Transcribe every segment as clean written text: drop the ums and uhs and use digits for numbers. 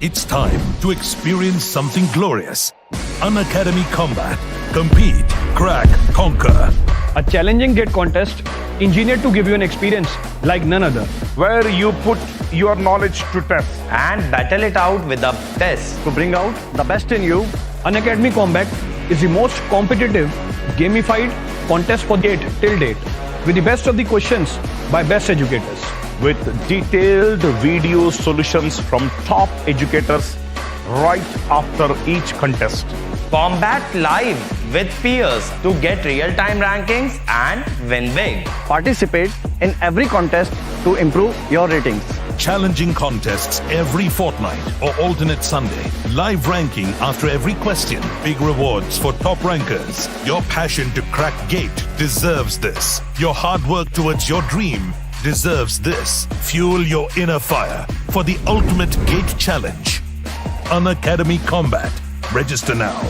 It's time to experience something glorious. Unacademy Combat. Compete, crack, conquer. A challenging GATE contest engineered to give you an experience like none other. Where you put your knowledge to test and battle it out with a test. To bring out the best in you, Unacademy Combat is the most competitive, gamified contest for GATE till date, with the best of the questions by best educators. with detailed video solutions from top educators right after each contest. Combat live with peers to get real-time rankings and win big. Participate in every contest to improve your ratings. Challenging contests every fortnight or alternate Sunday. Live ranking after every question. Big rewards for top rankers. Your passion to crack GATE deserves this. Your hard work towards your dream deserves this. Fuel your inner fire for the ultimate GATE challenge. Unacademy Combat. Register now.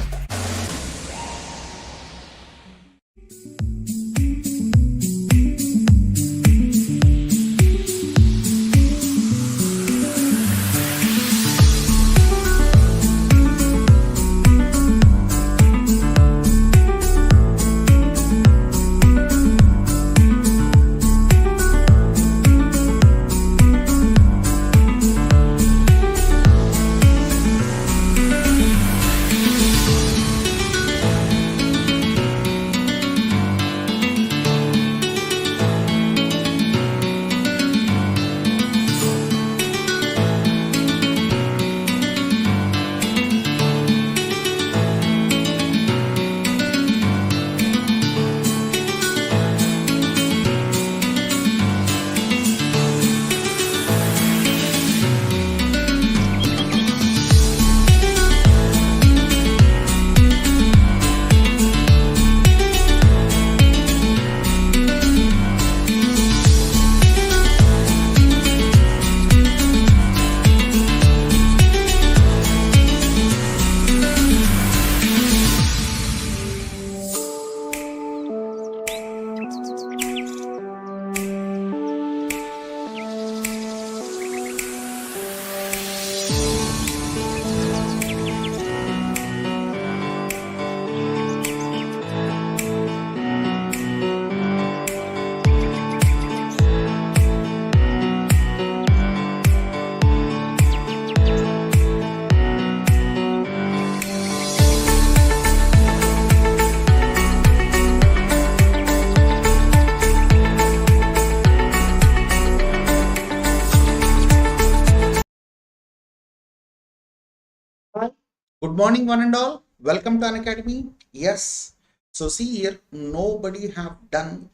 Good morning, one and all. Welcome to Unacademy. Yes. So see here, nobody have done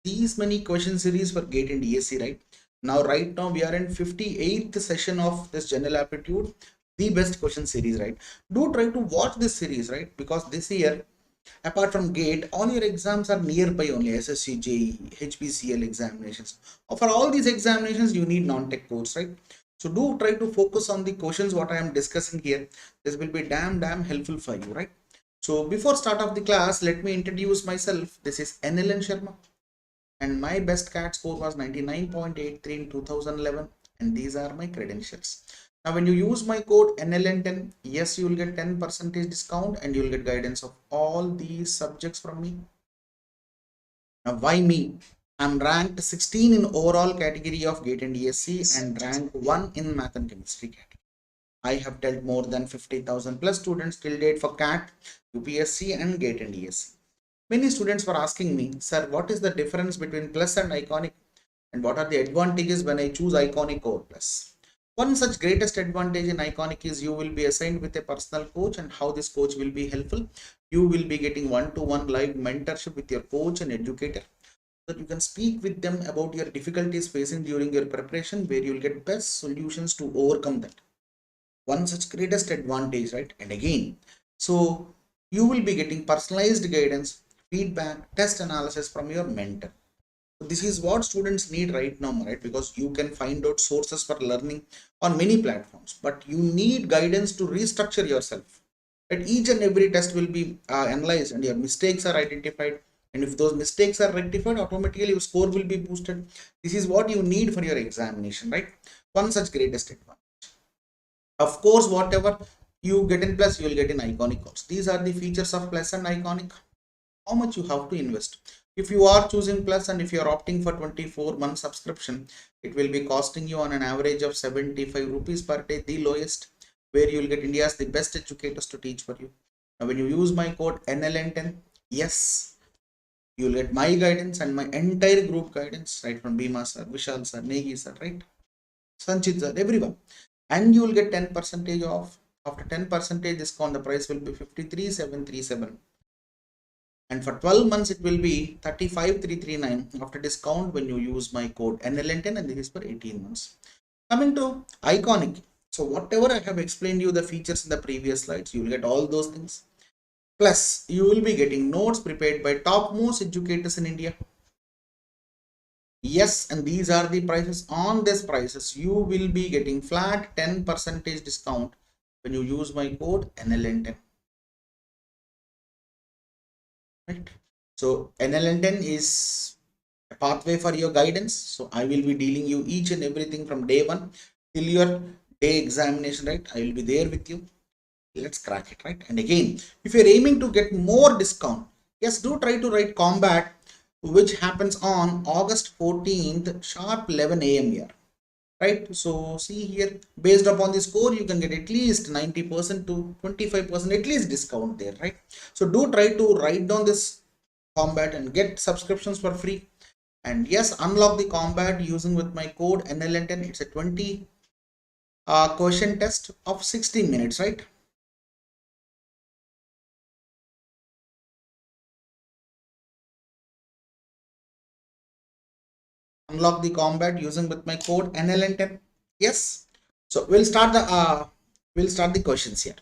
these many question series for GATE and ESE, right? Right now we are in 58th session of this General Aptitude, the best question series, right? Do try to watch this series, right? Because this year, apart from GATE, all your exams are nearby only. SSC, JEE, HPCL examinations. For all these examinations, you need non-tech course, right? So do try to focus on the questions what I am discussing here. This will be damn helpful for you, right? So before start of the class, let me introduce myself. This is NLN Sharma and my best CAT score was 99.83 in 2011 and these are my credentials. Now when you use my code NLN10, yes, you will get 10% discount and you will get guidance of all these subjects from me. Now why me? I'm ranked 16 in overall category of GATE and ESE and rank 1 in math and chemistry category. I have dealt more than 50,000 plus students till date for CAT, UPSC and GATE and ESE. Many students were asking me, sir, what is the difference between plus and iconic and what are the advantages when I choose iconic over plus? One such greatest advantage in iconic is you will be assigned with a personal coach, and how this coach will be helpful. You will be getting one-to-one live mentorship with your coach and educator, that you can speak with them about your difficulties facing during your preparation, where you will get best solutions to overcome that. One such greatest advantage, right? And again, so you will be getting personalized guidance, feedback, test analysis from your mentor. So this is what students need right now, right? Because you can find out sources for learning on many platforms, but you need guidance to restructure yourself. Right? Each and every test will be analyzed and your mistakes are identified. And if those mistakes are rectified, automatically your score will be boosted. This is what you need for your examination, right? One such greatest advantage. Of course, whatever you get in plus, you will get in iconic also. These are the features of plus and iconic. How much you have to invest? If you are choosing plus and if you are opting for 24-month subscription, it will be costing you on an average of 75 rupees per day, the lowest, where you will get India's the best educators to teach for you. Now, when you use my code NLN10, yes, you will get my guidance and my entire group guidance, right, from Bhima sir, Vishal sir, Negi sir, right, Sanchit sir, everyone, and you will get 10% off. After 10% discount, the price will be 53,737, and for 12 months it will be 35,339 after discount when you use my code NLN10, and this is for 18 months. Coming to iconic, so whatever I have explained you the features in the previous slides, you will get all those things. Plus, you will be getting notes prepared by topmost educators in India. Yes, and these are the prices. On these prices, you will be getting flat 10% discount when you use my code NLN10. Right? So NLN10 is a pathway for your guidance. So I will be dealing you each and everything from day one till your day examination, right? I will be there with you. Let's crack it, right? And again, if you're aiming to get more discount, yes, do try to write combat, which happens on August 14th sharp 11 a.m. here, right? So see here, based upon the score, you can get at least 90% to 25% at least discount there, right? So do try to write down this combat and get subscriptions for free. And yes, unlock the combat using with my code NLN10. It's a 20 question test of 60 minutes, right? Unlock the combat using with my code NLN10. Yes. So we'll start the questions here.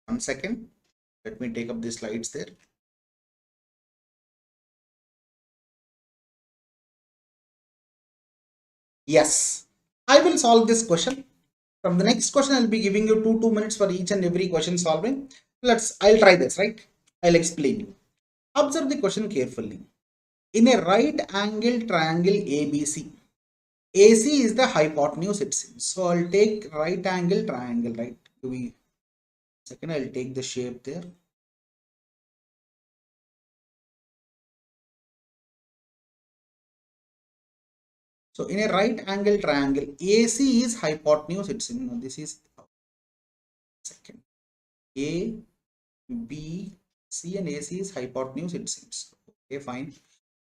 1 second. Let me take up the slides there. Yes, I will solve this question. From the next question, I'll be giving you 2 minutes for each and every question solving. I'll try this, right? I'll explain you. Observe the question carefully. In a right angle triangle ABC, AC is the hypotenuse, it seems. So I'll take right angle triangle, right? Second, I'll take the shape there. So in a right angle triangle, AC is hypotenuse, it seems. Now this is second. A, B, C and AC is hypotenuse, it seems. Okay, fine.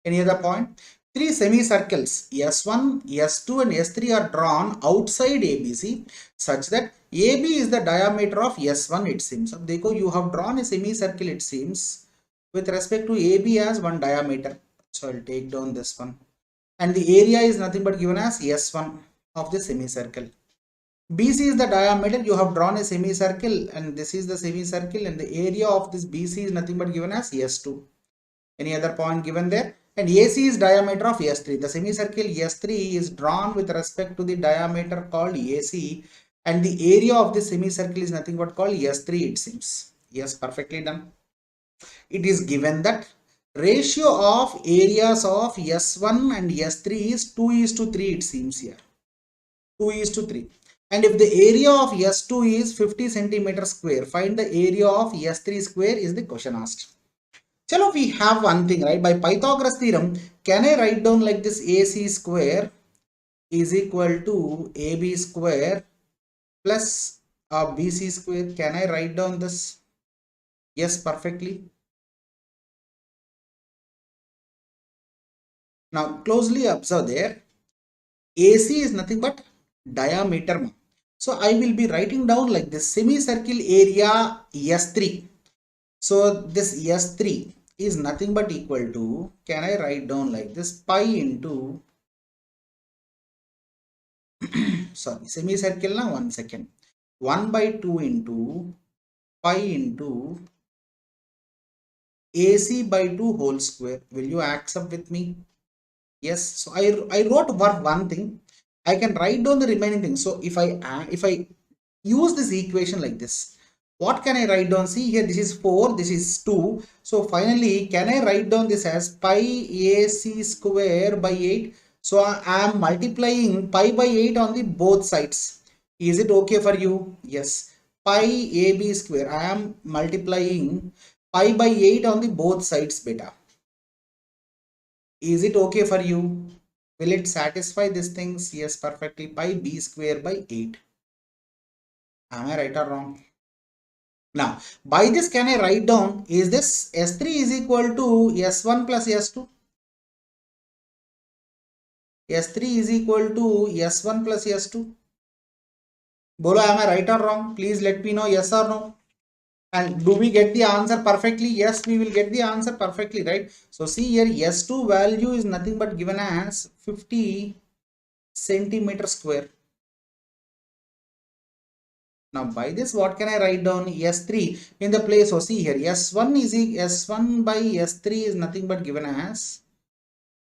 Any other point? 3 semicircles S1, S2 and S3 are drawn outside ABC such that AB is the diameter of S1, it seems. So you have drawn a semicircle, it seems, with respect to AB as one diameter. So I'll take down this one. And the area is nothing but given as S1 of the semicircle. BC is the diameter. You have drawn a semicircle and this is the semicircle, and the area of this BC is nothing but given as S2. Any other point given there? And AC is diameter of S3. The semicircle S3 is drawn with respect to the diameter called AC, and the area of the semicircle is nothing but called S3, it seems. Yes, perfectly done. It is given that ratio of areas of S1 and S3 is 2:3, it seems here. 2:3. And if the area of S2 is 50 centimeter square, find the area of S3 square is the question asked. Chalo, we have one thing, right? By Pythagoras theorem, can I write down like this? AC square is equal to AB square plus BC square. Can I write down this? Yes, perfectly. Now closely observe there. AC is nothing but diameter. So I will be writing down like this: semicircle area S3. So this S3 is nothing but equal to, can I write down like this, pi into sorry, semicircle now, 1 second, 1/2 into pi into AC by 2 whole square. Will you accept with me? Yes. So I wrote one thing. I can write down the remaining thing. So if I use this equation like this, what can I write down? See here, this is 4, this is 2. So finally, can I write down this as pi AC square by 8? So I am multiplying pi by 8 on the both sides. Is it okay for you? Yes. Pi AB square. I am multiplying pi by 8 on the both sides, beta. Is it okay for you? Will it satisfy these things? Yes, perfectly. Pi b square by 8. Am I right or wrong? Now, by this can I write down, is this S3 is equal to S1 plus S2? S3 is equal to S1 plus S2. Bolo, am I right or wrong? Please let me know, yes or no. And do we get the answer perfectly? Yes, we will get the answer perfectly, right? So see here, S2 value is nothing but given as 50 centimeter square. Now by this, what can I write down? S3 in the place. So see here, S1 is S1 by S3 is nothing but given as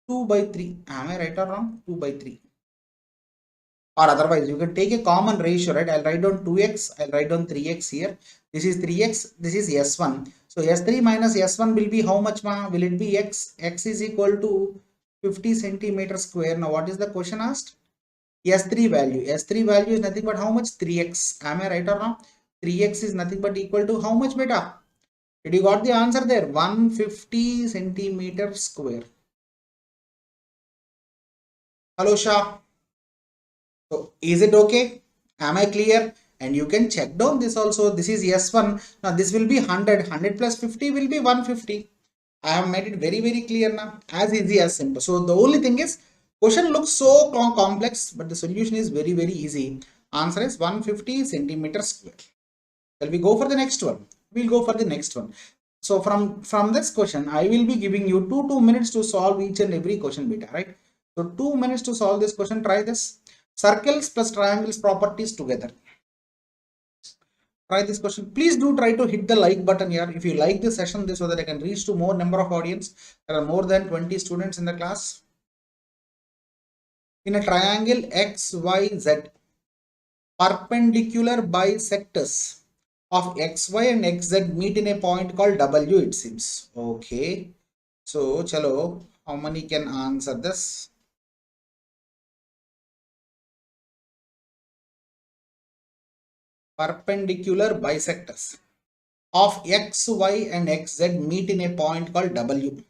2 by 3. Am I right or wrong? 2 by 3. Or otherwise, you can take a common ratio, right? I'll write down 2x, I'll write down 3x here. This is 3x, this is S1. So S3 minus S1 will be how much, ma? Will it be x? X is equal to 50 centimeter square. Now, what is the question asked? S3 value. S3 value is nothing but how much? 3x. Am I right or wrong? 3x is nothing but equal to how much, beta? Did you got the answer there? 150 centimeter square. Hello, Shah. So is it okay? Am I clear? And you can check down this also. This is S1. Now this will be 100. 100 plus 50 will be 150. I have made it very, very clear now. As easy as simple. So the only thing is, question looks so complex, but the solution is very, very easy. Answer is 150 centimeter square. Shall we go for the next one? We'll go for the next one. So from this question, I will be giving you 2 minutes to solve each and every question, beta, right? So 2 minutes to solve this question. Try this. Circles plus triangles properties together. Try this question. Please do try to hit the like button here if you like this session, so that I can reach to more number of audience. There are more than 20 students in the class. In a triangle XYZ, perpendicular bisectors of XY and XZ meet in a point called W, it seems. Okay. So, chalo, how many can answer this? Perpendicular bisectors of XY and XZ meet in a point called W.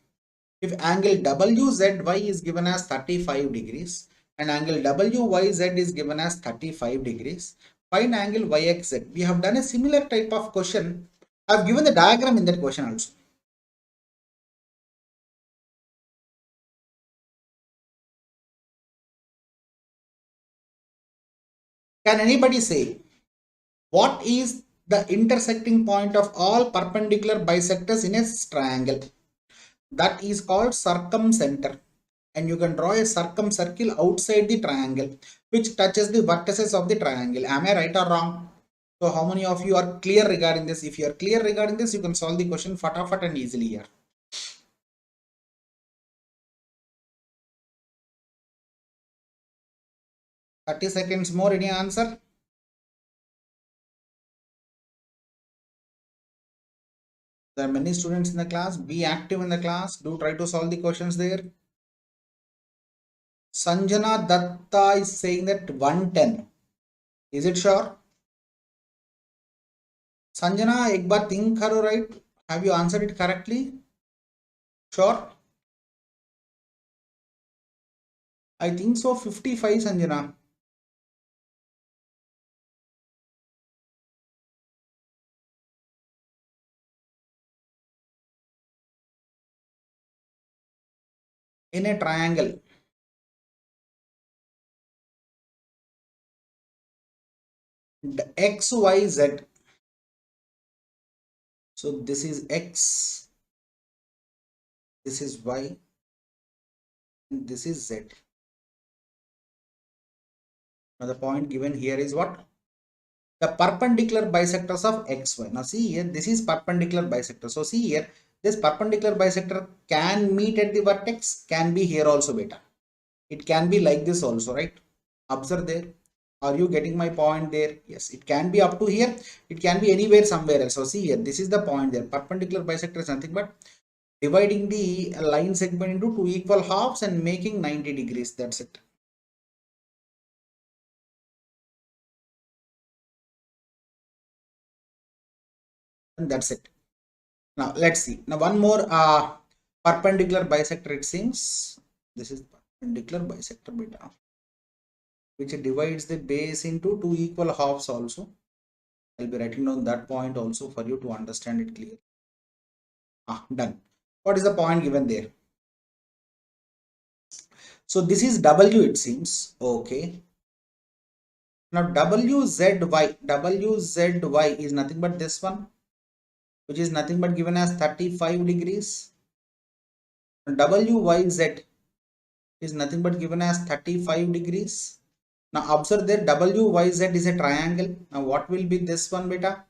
If angle WZY is given as 35 degrees and angle WYZ is given as 35 degrees, find angle YXZ. We have done a similar type of question. I have given the diagram in that question also. Can anybody say what is the intersecting point of all perpendicular bisectors in a triangle? That is called circumcenter. And you can draw a circumcircle outside the triangle which touches the vertices of the triangle. Am I right or wrong? So how many of you are clear regarding this? If you are clear regarding this, you can solve the question fatafat and easily here. "30 seconds more. Any answer?" There are many students in the class. Be active in the class. Do try to solve the questions there. Sanjana Datta is saying that 110. Is it sure? Sanjana, ek baar think karo, right? Have you answered it correctly? Sure? I think so. 55, Sanjana. In a triangle, the XYZ. So this is X, this is Y, and this is Z. Now the point given here is what? The perpendicular bisectors of XY. Now see here, this is perpendicular bisector. So see here, this perpendicular bisector can meet at the vertex, can be here also, beta. It can be like this also, right? Observe there. Are you getting my point there? Yes, it can be up to here. It can be anywhere, somewhere else. So see here, this is the point there. Perpendicular bisector is nothing but dividing the line segment into two equal halves and making 90 degrees. That's it. And that's it. Now let's see. Now one more perpendicular bisector, it seems. This is perpendicular bisector beta, which divides the base into two equal halves also. I'll be writing down that point also for you to understand it clearly. Done. What is the point given there? So this is W, it seems. Okay. Now WZY is nothing but this one, which is nothing but given as 35 degrees. WYZ is nothing but given as 35 degrees. Now observe there, WYZ is a triangle. Now what will be this one beta?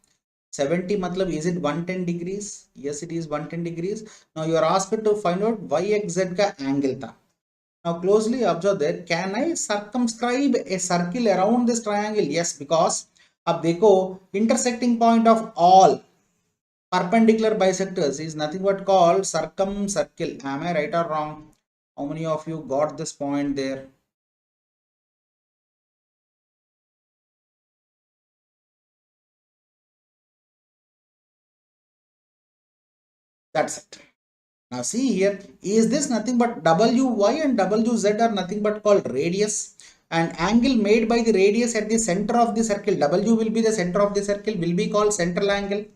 70 matlab, is it 110 degrees? Yes, it is 110 degrees. Now you are asked to find out YXZ ka angle tha. Now closely observe there, can I circumscribe a circle around this triangle? Yes, because ab dekho, intersecting point of all perpendicular bisectors is nothing but called circumcircle. Am I right or wrong? How many of you got this point there? That's it. Now see here, is this nothing but WY and WZ are nothing but called radius, and angle made by the radius at the center of the circle, W will be the center of the circle, will be called central angle.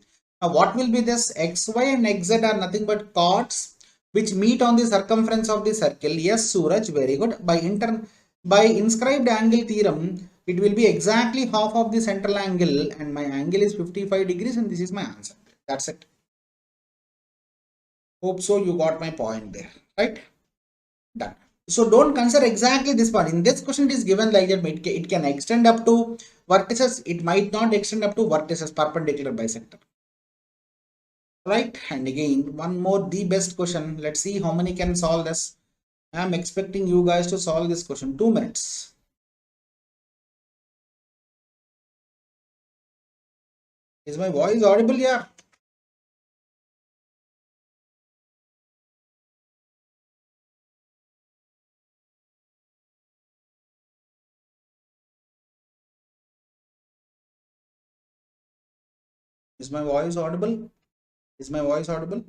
Now what will be this? XY and XZ are nothing but chords which meet on the circumference of the circle. Yes, Suraj, very good. By inscribed angle theorem, it will be exactly half of the central angle, and my angle is 55 degrees, and this is my answer. That's it. Hope so you got my point there, right? Done. So don't consider exactly this one. In this question it is given like that, it can extend up to vertices, it might not extend up to vertices, perpendicular bisector. Right? And again, one more, the best question. Let's see how many can solve this. I am expecting you guys to solve this question. 2 minutes. Is my voice audible here? Is my voice audible? Is my voice audible?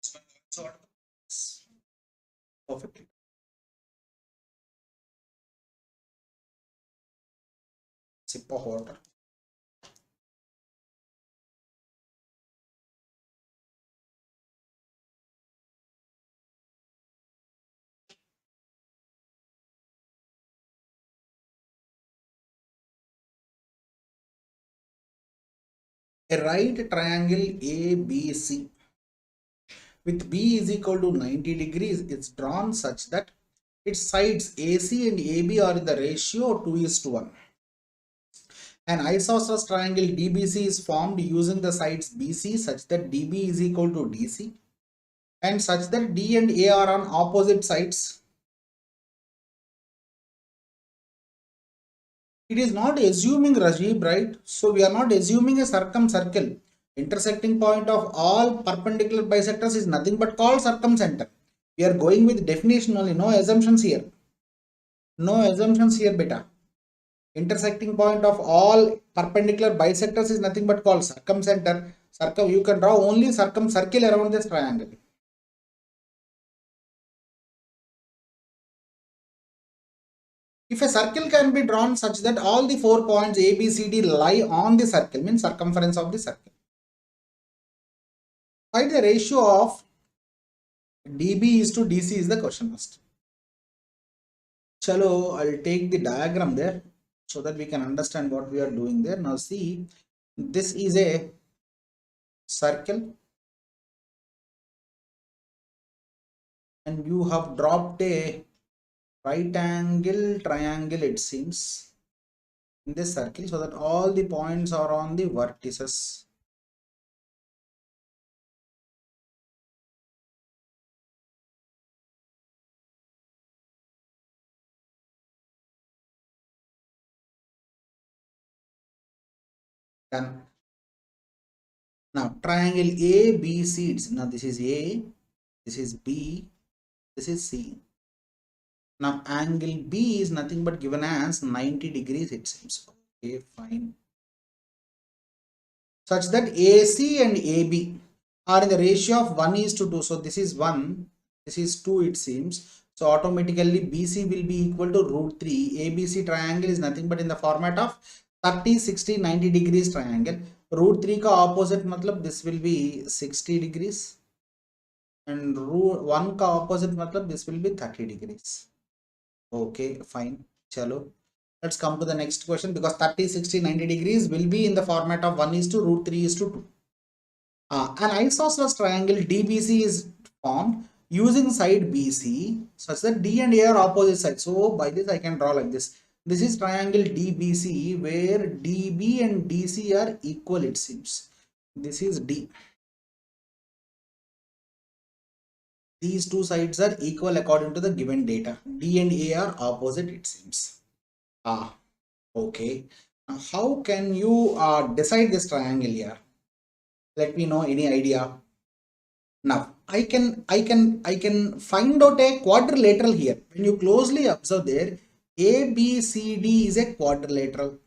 Is my voice audible? Yes. Perfectly. Sip of water. A right triangle ABC with B is equal to 90 degrees is drawn such that its sides AC and AB are in the ratio 2:1. An isosceles triangle DBC is formed using the sides BC such that DB is equal to DC and such that D and A are on opposite sides. It is not assuming, Rajiv, right? So we are not assuming a circumcircle. Intersecting point of all perpendicular bisectors is nothing but called circumcenter. We are going with definition only, no assumptions here. No assumptions here, beta. Intersecting point of all perpendicular bisectors is nothing but called circumcenter. You can draw only circumcircle around this triangle. If a circle can be drawn such that all the 4 points A, B, C, D lie on the circle, means circumference of the circle. Find the ratio of DB is to DC is the question asked. Chalo, I'll take the diagram there so that we can understand what we are doing there. Now see, this is a circle and you have dropped a right angle triangle, it seems, in this circle so that all the points are on the vertices. Done. Now triangle ABCs. Now this is A, this is B, this is C. Now angle B is nothing but given as 90 degrees it seems. Okay, fine. Such that AC and AB are in the ratio of 1:2. So this is 1, this is 2 it seems. So automatically BC will be equal to root 3. ABC triangle is nothing but in the format of 30, 60, 90 degrees triangle. Root 3 ka opposite matlab this will be 60 degrees. And root 1 ka opposite matlab this will be 30 degrees. Okay, fine. Chalo. Let's come to the next question, because 30, 60, 90 degrees will be in the format of 1:2, root 3:2. An isosceles triangle DBC is formed using side BC such that D and A are opposite sides. So by this I can draw like this. This is triangle DBC where DB and DC are equal it seems. This is D. These two sides are equal according to the given data. D and A are opposite it seems. Okay. Now how can you decide this triangle here? Let me know any idea. Now I can find out a quadrilateral here. When you closely observe there, ABCD is a quadrilateral.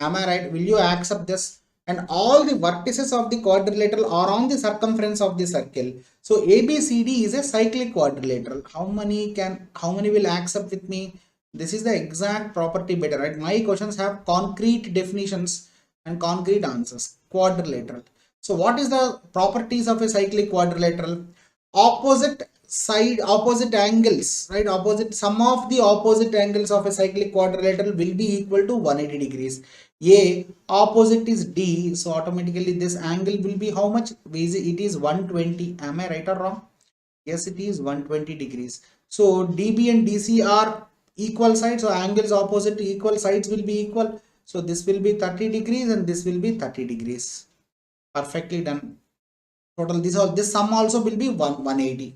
Am I right? Will you accept this? And all the vertices of the quadrilateral are on the circumference of the circle. So ABCD is a cyclic quadrilateral. How many will accept with me? This is the exact property better, right? My questions have concrete definitions and concrete answers. Quadrilateral. So what is the properties of a cyclic quadrilateral? Opposite side, opposite angles, right? Sum of the opposite angles of a cyclic quadrilateral will be equal to 180 degrees. A opposite is D, so automatically this angle will be how much? It is 120. Am I right or wrong? Yes, it is 120 degrees. So DB and DC are equal sides, so angles opposite to equal sides will be equal. So this will be 30 degrees and this will be 30 degrees. Perfectly done. Total this sum also will be 180.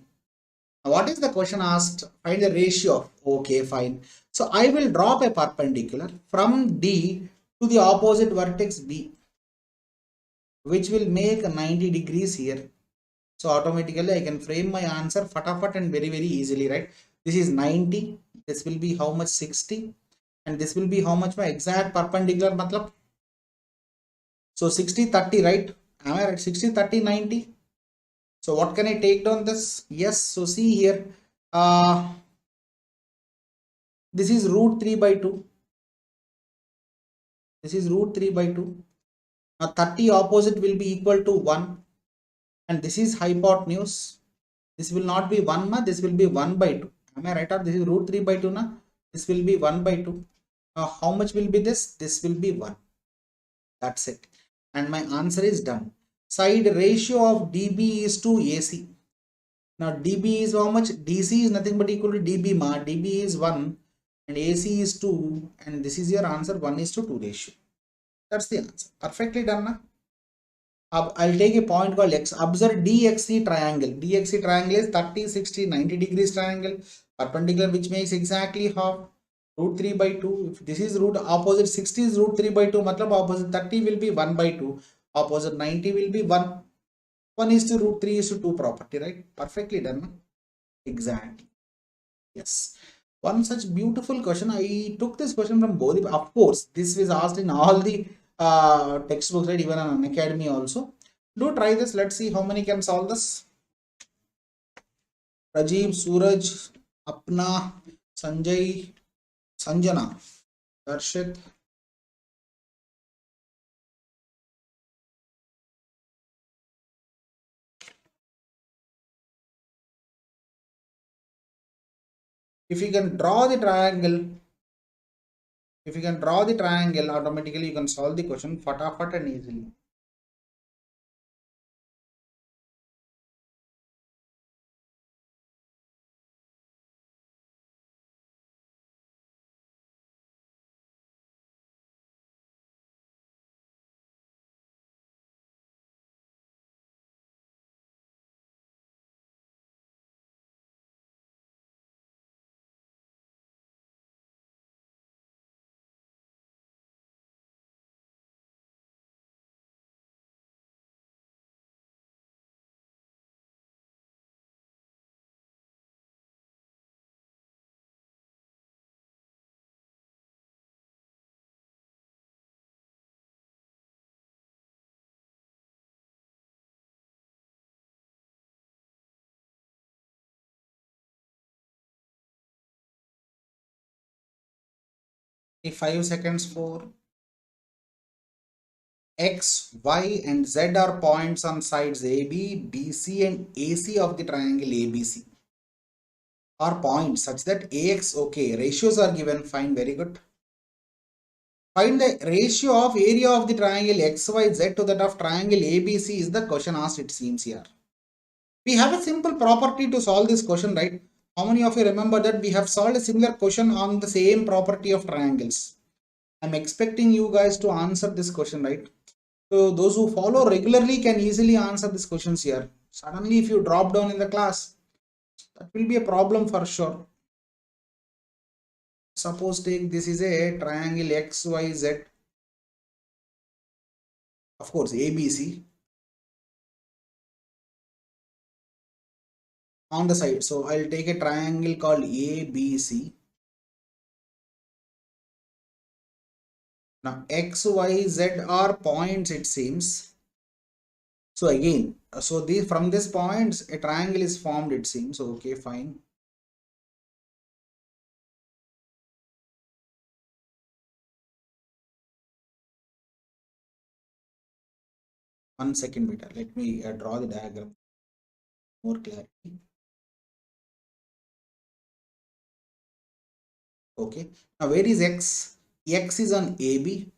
Now what is the question asked? Find the ratio. Okay, fine. So I will drop a perpendicular from D to the opposite vertex B, which will make 90 degrees here. So automatically I can frame my answer fatafat and very easily, right? This is 90. This will be how much? 60. And this will be how much? My exact perpendicular matlab. So 60, 30, right? Am I right? 60, 30, 90. So what can I take down this? Yes. So see here. This is root 3 by 2. This is root 3 by 2. Now 30 opposite will be equal to 1. And this is hypotenuse. This will not be 1 ma, this will be 1 by 2. Am I right? Or this is root 3 by 2 na? This will be 1 by 2. Now how much will be this? This will be 1. That's it. And my answer is done. Side ratio of DB is to AC. Now DB is how much? DC is nothing but equal to DB ma. DB is 1 and AC is 2. And this is your answer, 1:2 ratio. That's the answer. Perfectly done na? I'll take a point called X. Observe DXC triangle. DXC triangle is 30, 60, 90 degrees triangle. Perpendicular, which makes exactly half. Root 3 by 2. If this is root, opposite 60 is root 3 by 2. Matlab opposite 30 will be 1 by 2. Opposite 90 will be 1. 1:root 3:2 property, right? Perfectly done. No? Exactly. Yes. One such beautiful question. I took this question from both. Of course, this was asked in all the textbooks, right? Even on Unacademy also. Do try this. Let's see how many can solve this. Rajiv, Suraj, Apna, Sanjay, Sanjana, Darshit. If you can draw the triangle, automatically you can solve the question fatafat and easily. 5 seconds for X, Y, and Z are points on sides AB, BC, and AC of the triangle ABC. Are points such that AX, okay, ratios are given, fine, very good. Find the ratio of area of the triangle XYZ to that of triangle ABC is the question asked, it seems here. We have a simple property to solve this question, right? How many of you remember that we have solved a similar question on the same property of triangles? I'm expecting you guys to answer this question, right? So those who follow regularly can easily answer these questions here. Suddenly, if you drop down in the class, that will be a problem for sure. Suppose take this is a triangle XYZ, of course ABC on the side. So I'll take a triangle called ABC. Now XYZ are points, it seems. So again, so these from this points a triangle is formed, it seems. Okay, fine. One second, beta. Let me draw the diagram more clarity. Okay. Now where is X? X is on AB.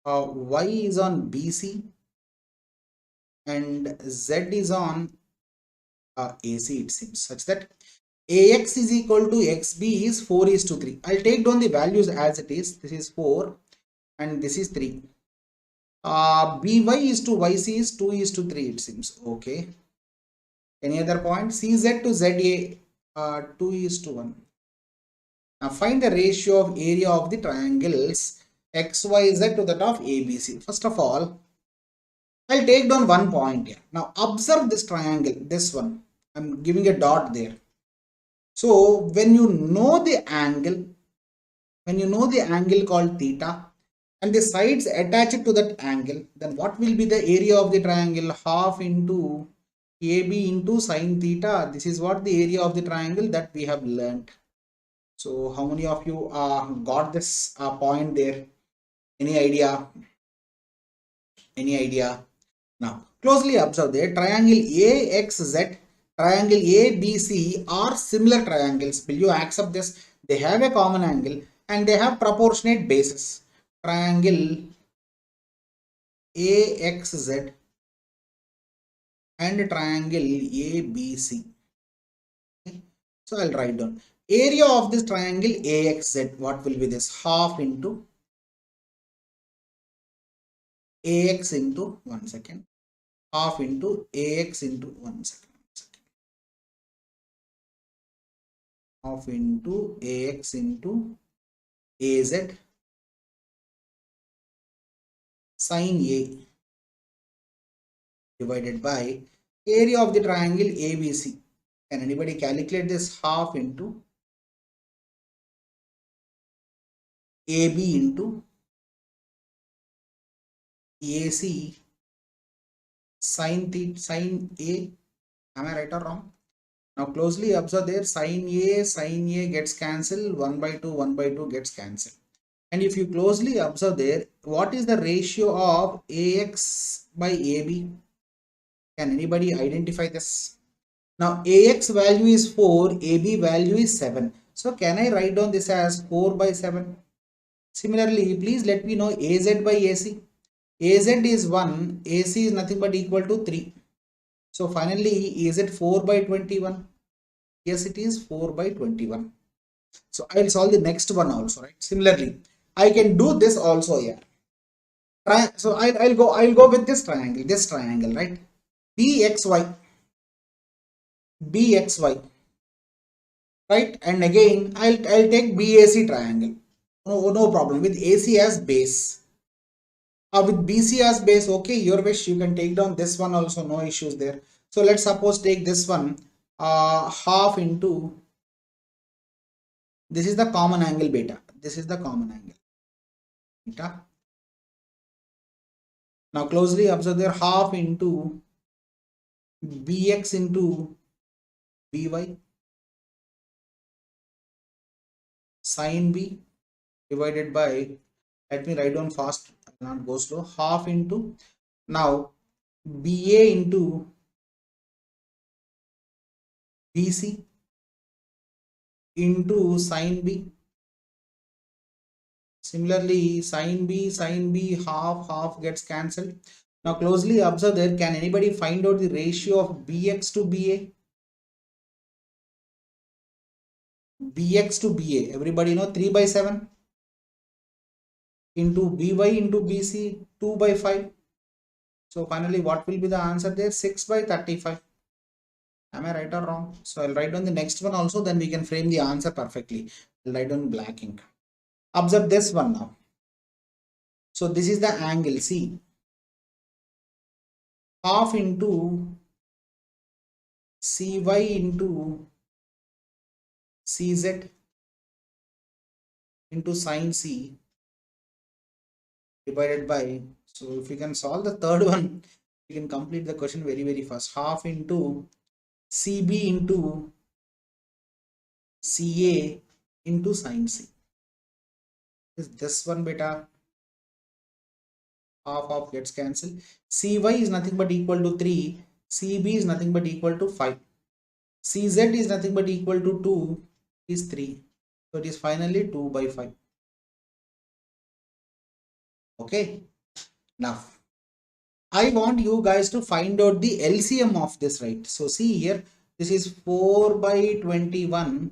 Y is on BC. And Z is on AC, it seems, such that AX is equal to XB is 4:3. I'll take down the values as it is. This is 4 and this is 3. BY is to YC is 2:3, it seems. Okay. Any other point? CZ to ZA 2:1. Now find the ratio of area of the triangles XYZ to that of ABC. First of all, I'll take down one point here. Now observe this triangle, this one. I'm giving a dot there. So when you know the angle called theta and the sides attached to that angle, then what will be the area of the triangle? Half into AB into sine theta. This is what the area of the triangle that we have learned. So how many of you got this point there? Any idea? Any idea? Now closely observe there, triangle AXZ, triangle ABC are similar triangles. Will you accept this? They have a common angle and they have proportionate bases. Triangle AXZ and triangle ABC. Okay. So I'll write down area of this triangle AXZ. What will be this? Half into AX into 1 second. Half into AX into 1 second. Half into AX into AZ sine A divided by area of the triangle ABC. Can anybody calculate this? Half into AB into AC sine theta, sine A. Am I right or wrong? Now closely observe there, sine A gets cancelled, 1/2 gets cancelled. And if you closely observe there, what is the ratio of AX by AB? Can anybody identify this? Now AX value is 4, AB value is 7. So can I write down this as 4/7? Similarly, please let me know AZ by AC. AZ is 1, AC is nothing but equal to 3. So finally, is it 4/21? Yes, it is 4/21. So I'll solve the next one also, right? Similarly, I can do this also here. So I'll go with this triangle, right? BXY, right? And again, I'll take BAC triangle. No problem with AC as base. With BC as base, okay, your wish, you can take down this one also, no issues there. So let's suppose take this one, half into, this is the common angle beta. This is the common angle beta. Now closely observe there, half into BX into BY sin B divided by, let me write down fast, I will not go slow, half into, now BA into BC into sin B. Similarly, sin B, half gets cancelled. Now closely observe there. Can anybody find out the ratio of BX to BA? BX to BA. Everybody know 3 by 7 into BY into BC 2 by 5. So finally, what will be the answer there? 6 by 35. Am I right or wrong? So I'll write down the next one also. Then we can frame the answer perfectly. I'll write down black ink. Observe this one now. So this is the angle C. Half into CY into CZ into sin C divided by, so if you can solve the third one, you can complete the question very fast. Half into CB into CA into sin C. Is this one beta? Half gets cancelled. CY is nothing but equal to 3. CB is nothing but equal to 5. CZ is nothing but equal to 2 is 3. So it is finally 2 by 5. Okay. Now, I want you guys to find out the LCM of this, right? So see here, this is 4 by 21,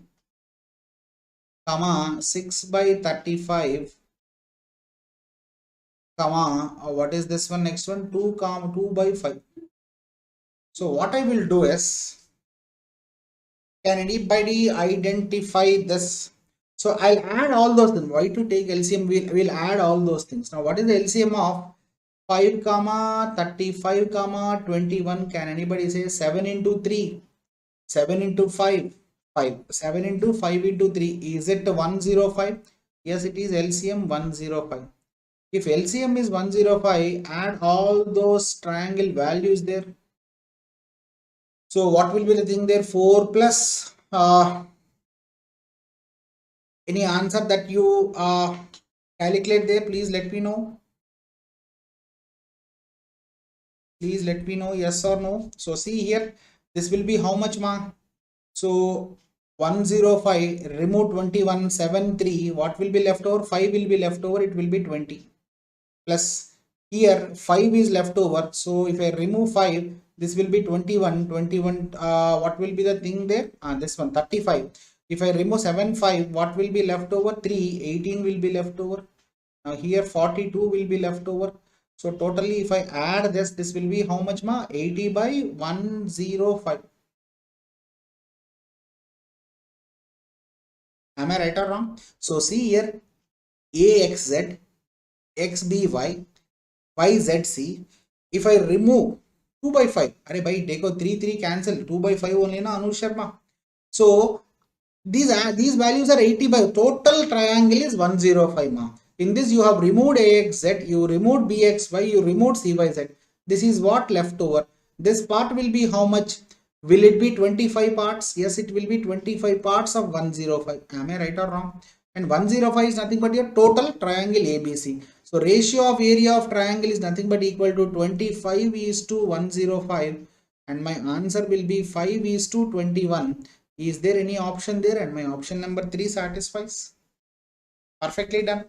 comma 6 by 35, comma, what is this one? Next one, 2 by 5. So what I will do is, can anybody identify this? So I'll add all those things. Why to take LCM? We'll add all those things. Now what is the LCM of 5 comma 35 comma 21? Can anybody say 7 into 3? 7 into 5? 5. 7 into 5 into 3. Is it 105? Yes, it is LCM 105. If LCM is 105, add all those triangle values there. So what will be the thing there? 4 plus any answer that you calculate there, please let me know. Please let me know, yes or no. So see here, this will be how much, ma? So 105, remove 21, 7, 3. What will be left over? 5 will be left over. It will be 20. Plus here 5 is left over. So if I remove 5, this will be 21. 21. What will be the thing there? This one 35. If I remove 7, 5, what will be left over? 3. 18 will be left over. Now here 42 will be left over. So totally if I add this will be how much, ma? 80 by 105. Am I right or wrong? So see here, AXZ, XBY, YZC. If I remove 2 by 5, are bhai, dekho 3 cancel, 2 by 5 only na, Anush Sharma. So these values are 80 by, total triangle is 105, ma. In this you have removed AXZ, you removed BXY, you removed CYZ. This is what left over. This part will be how much? Will it be 25 parts? Yes, it will be 25 parts of 105. Am I right or wrong? And 105 is nothing but your total triangle ABC. So ratio of area of triangle is nothing but equal to 25 is to 105. And my answer will be 5 is to 21. Is there any option there? And my option number 3 satisfies. Perfectly done.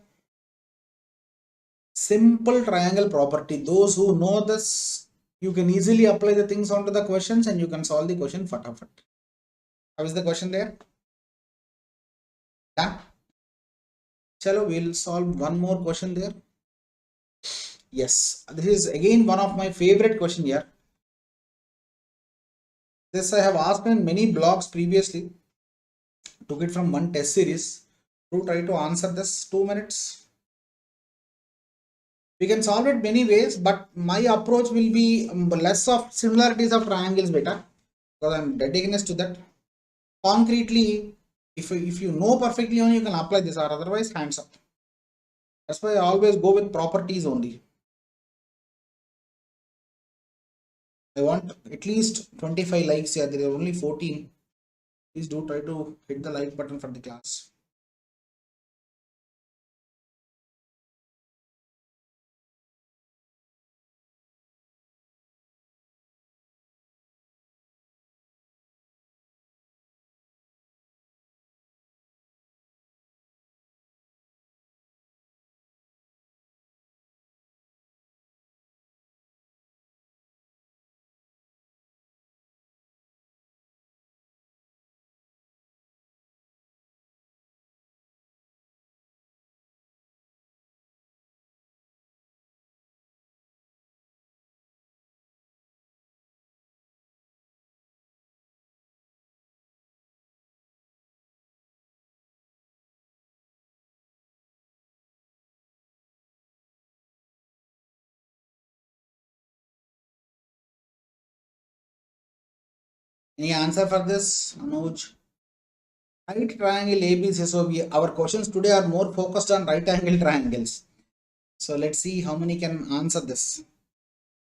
Simple triangle property. Those who know this, you can easily apply the things onto the questions and you can solve the question fatafat. How is the question there? Done. Chalo, we'll solve one more question there. Yes, this is again one of my favorite question here. This I have asked in many blogs previously. Took it from one test series. To try to answer this 2 minutes. We can solve it many ways, but my approach will be less of similarities of triangles better, because I'm dead against to that. Concretely, if you know perfectly only, you can apply this, or otherwise hands up. That's why I always go with properties only. I want at least 25 likes here. There are only 14. Please do try to hit the like button for the class. Any answer for this, Anuj? Right triangle ABC. So our questions today are more focused on right angle triangles. So let's see how many can answer this.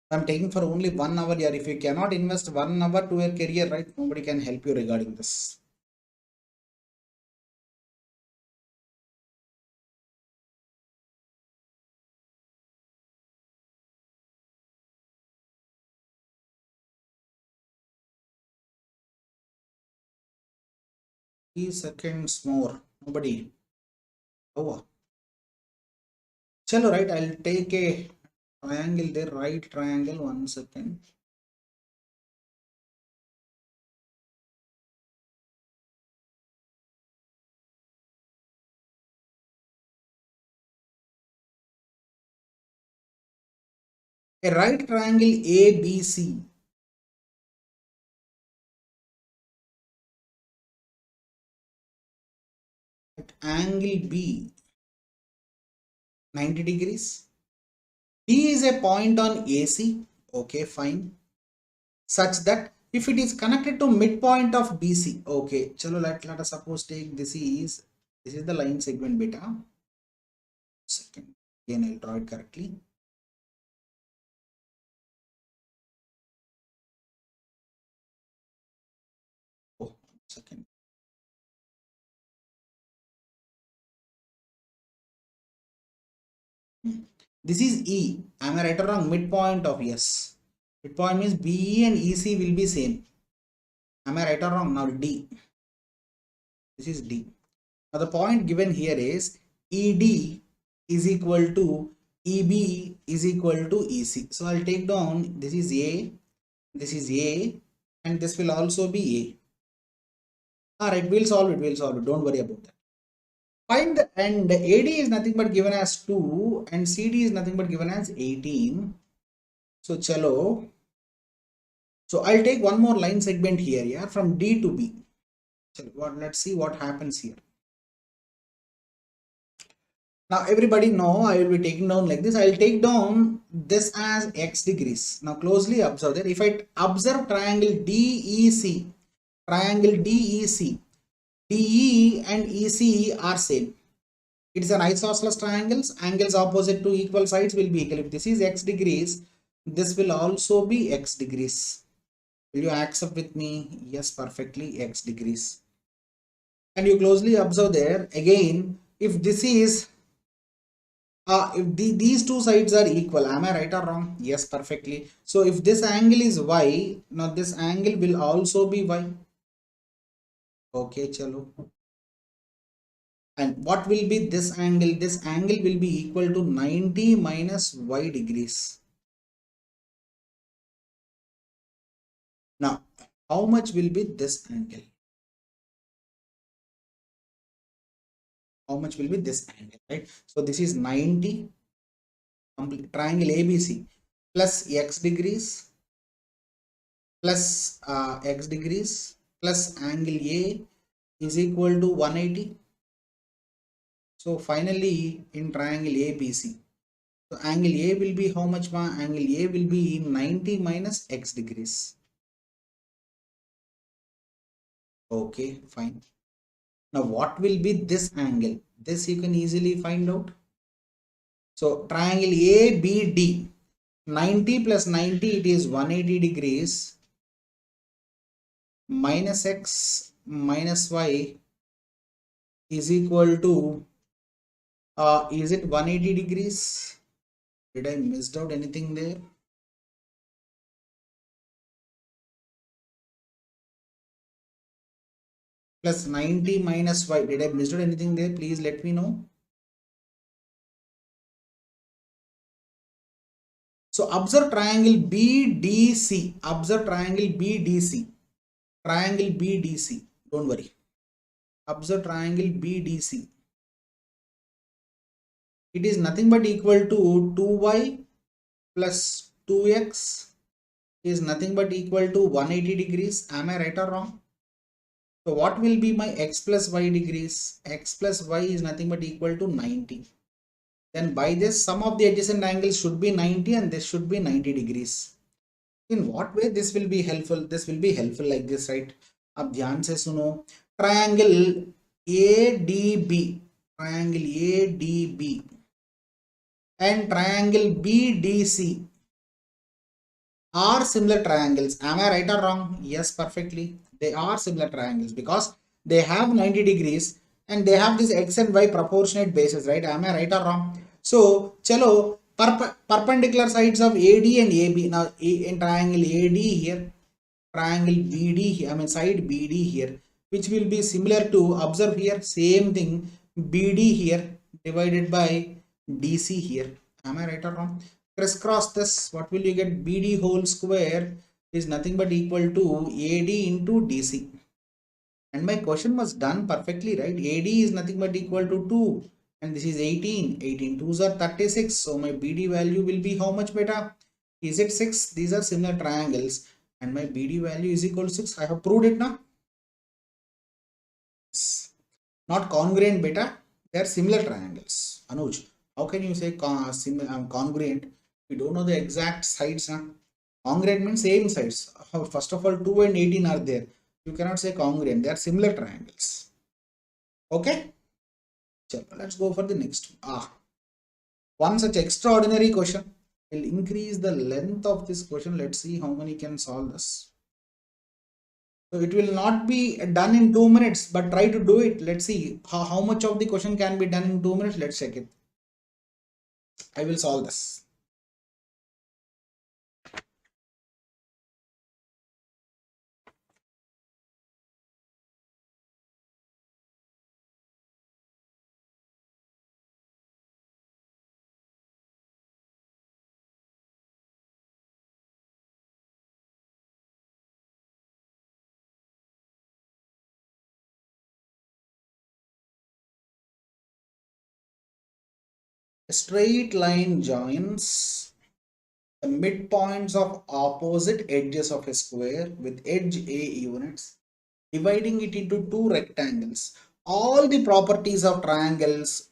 I'm taking for only 1 hour here. If you cannot invest 1 hour to your career, right, nobody can help you regarding this. Three seconds more. Nobody. Oh. Chalo, right? I'll take a triangle there. Right triangle. 1 second. A right triangle ABC. At angle B. 90 degrees. D is a point on AC. Okay, fine. Such that if it is connected to midpoint of BC. Okay, chalo, let us suppose take this is the line segment beta. Second, again I'll draw it correctly. Oh, second. This is E. Am I right or wrong? Midpoint of yes. Midpoint means BE and EC will be same. Am I right or wrong? Now D. This is D. Now the point given here is ED is equal to EB is equal to EC. So I'll take down this is A, and this will also be A. Alright, we'll solve it. Don't worry about that. Find and AD is nothing but given as 2 and CD is nothing but given as 18. So chalo. So I'll take one more line segment here, yeah, from D to B. Chalo, let's see what happens here. Now everybody know I will be taking down like this. I will take down this as x degrees. Now closely observe that if I observe triangle DEC, DE and EC are same. It is an isosceles triangles. Angles opposite to equal sides will be equal. If this is x degrees, this will also be x degrees. Will you accept with me? Yes, perfectly, x degrees. And you closely observe there again. If this is if these two sides are equal, am I right or wrong? Yes, perfectly. So if this angle is y, now this angle will also be y. Okay, chalo. And what will be this angle? This angle will be equal to 90 minus y degrees. Now, how much will be this angle? How much will be this angle, right? So this is 90, triangle ABC plus x degrees plus x degrees plus angle A is equal to 180. So finally in triangle ABC, so angle A will be how much? Angle A will be 90 minus x degrees. Okay, fine. Now what will be this angle? This you can easily find out. So triangle ABD, 90 plus 90, it is 180 degrees minus x minus y is equal to is it 180 degrees? Did I missed out anything there? Plus 90 minus y. Did I missed out anything there? Please let me know. So observe triangle BDC. Observe triangle BDC. Triangle BDC. Don't worry. Observe triangle BDC. It is nothing but equal to 2y plus 2x is nothing but equal to 180 degrees. Am I right or wrong? So what will be my x plus y degrees? X plus y is nothing but equal to 90. Then by this, sum of the adjacent angles should be 90 and this should be 90 degrees. In what way this will be helpful? This will be helpful like this, right? अब ध्यान से सुनो, triangle ADB, triangle ADB and triangle BDC are similar triangles. Am I right or wrong? Yes, perfectly. They are similar triangles because they have 90 degrees and they have this x and y proportionate bases, right? Am I right or wrong? So, chalo, perpendicular sides of AD and AB. Now, in triangle AD here, triangle BD here, I mean side BD here, which will be similar to, observe here, same thing, BD here divided by DC here. Am I right or wrong? Crisscross this, what will you get? BD whole square is nothing but equal to AD into DC. And my question was done perfectly, right? AD is nothing but equal to 2 and this is 18. 18 2s are 36. So my BD value will be how much beta? Is it 6? These are similar triangles and my BD value is equal to 6. I have proved it now. Not congruent beta. They are similar triangles. Anuj, how can you say congruent? We don't know the exact sides. Huh? Congruent means same sides. First of all, 2 and 18 are there. You cannot say congruent. They are similar triangles. Okay. So let's go for the next one. One such extraordinary question will increase the length of this question. Let's see how many can solve this. So it will not be done in 2 minutes, but try to do it. Let's see how much of the question can be done in 2 minutes. Let's check it. I will solve this. A straight line joins the midpoints of opposite edges of a square with edge A units, dividing it into two rectangles. All the properties of triangles,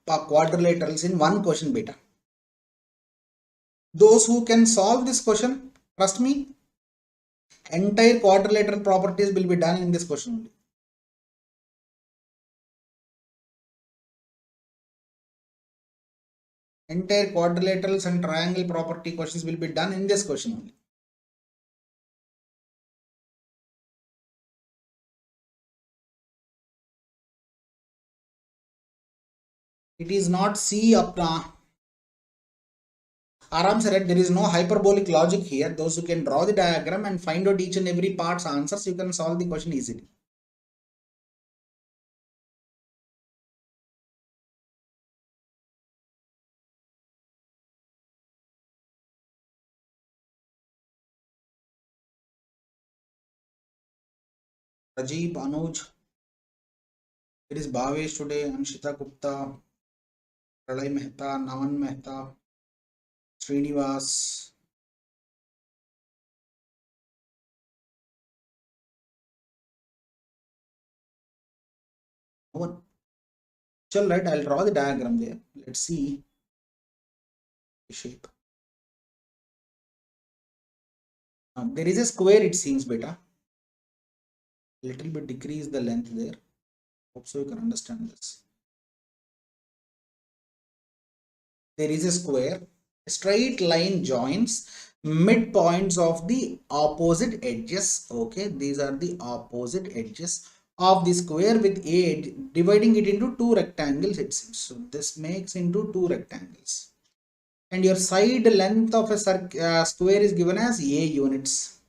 quadrilaterals in one question beta. Those who can solve this question, trust me, entire quadrilateral properties will be done in this question only. Entire quadrilaterals and triangle property questions will be done in this question only. It is not C up Aram said there is no hyperbolic logic here. Those who can draw the diagram and find out each and every part's answers, you can solve the question easily. Rajeev, Anuj, there is Bhavesh today, Anshita Gupta, Pralay Mehta, Naman Mehta, Srinivas. No one. Chal, right, I'll draw the diagram there. Let's see the shape. There is a square, it seems beta. Little bit decrease the length there. Hope so you can understand this. There is a square. A straight line joins midpoints of the opposite edges. Okay, these are the opposite edges of the square with a dividing it into two rectangles, it seems. So this makes into two rectangles. And your side length of a square is given as A units.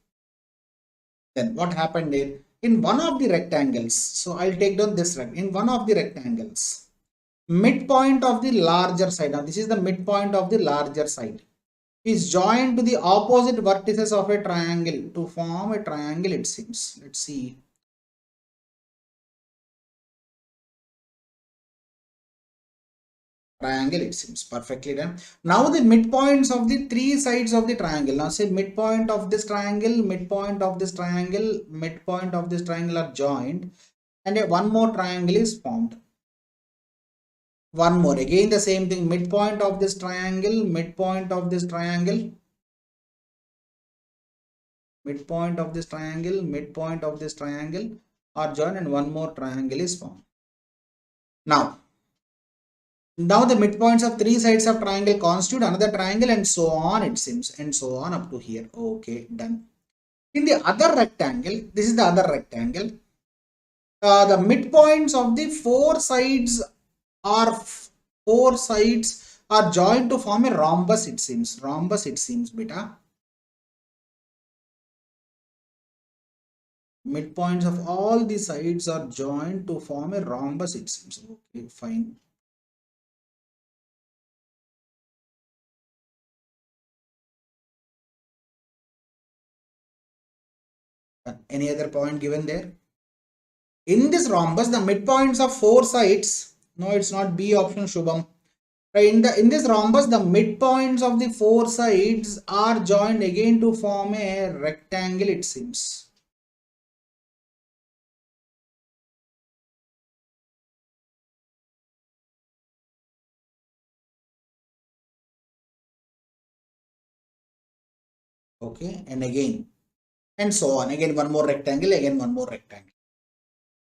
Then what happened there? In one of the rectangles, so I'll take down this in one of the rectangles, midpoint of the larger side, now this is the midpoint of the larger side, is joined to the opposite vertices of a triangle to form a triangle, it seems. Let's see. Triangle, it seems. Perfectly done. Now the midpoints of the three sides of the triangle. Now say midpoint of this triangle, midpoint of this triangle, midpoint of this triangle are joined, and one more triangle is formed. One more, again the same thing, midpoint of this triangle, midpoint of this triangle, midpoint of this triangle, midpoint of this triangle are joined and one more triangle is formed. Now the midpoints of three sides of triangle constitute another triangle and so on, it seems, and so on up to here. Okay, done. In the other rectangle, this is the other rectangle, the midpoints of the four sides are joined to form a rhombus, it seems. Rhombus, it seems, beta. Midpoints of all the sides are joined to form a rhombus, it seems. Okay, fine. Any other point given there? In this rhombus, the midpoints of four sides, no, it's not B option, Shubham. Right, in this rhombus, the midpoints of the four sides are joined again to form a rectangle, it seems. Okay, and again, and so on. Again, one more rectangle, again, one more rectangle.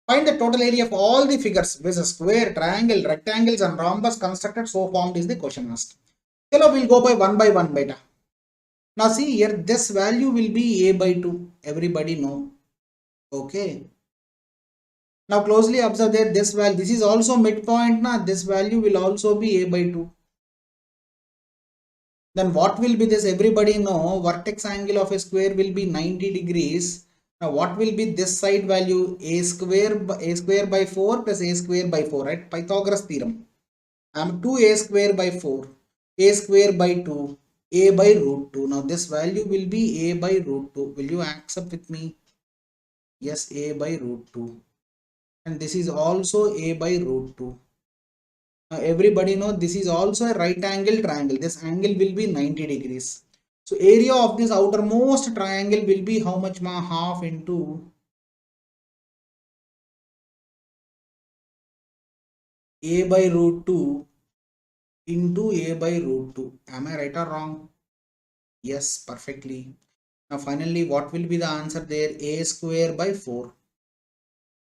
Find the total area of all the figures with a square, triangle, rectangles, and rhombus constructed so formed is the question asked. So we'll go by one beta. Now see here, this value will be a by 2. Everybody know. Okay. Now closely observe that this value, this is also midpoint. Now this value will also be a by 2. Then what will be this? Everybody know vertex angle of a square will be 90 degrees. Now what will be this side value? A square by 4 plus a square by 4, right? Pythagoras theorem. 2a square by 4, a square by 2, a by root 2. Now this value will be a by root 2. Will you accept with me? Yes, a by root 2. And this is also a by root 2. Now everybody know this is also a right angle triangle. This angle will be 90 degrees. So area of this outermost triangle will be how much? Half into a by root 2 into a by root 2. Am I right or wrong? Yes, perfectly. Now finally, what will be the answer there? A square by 4.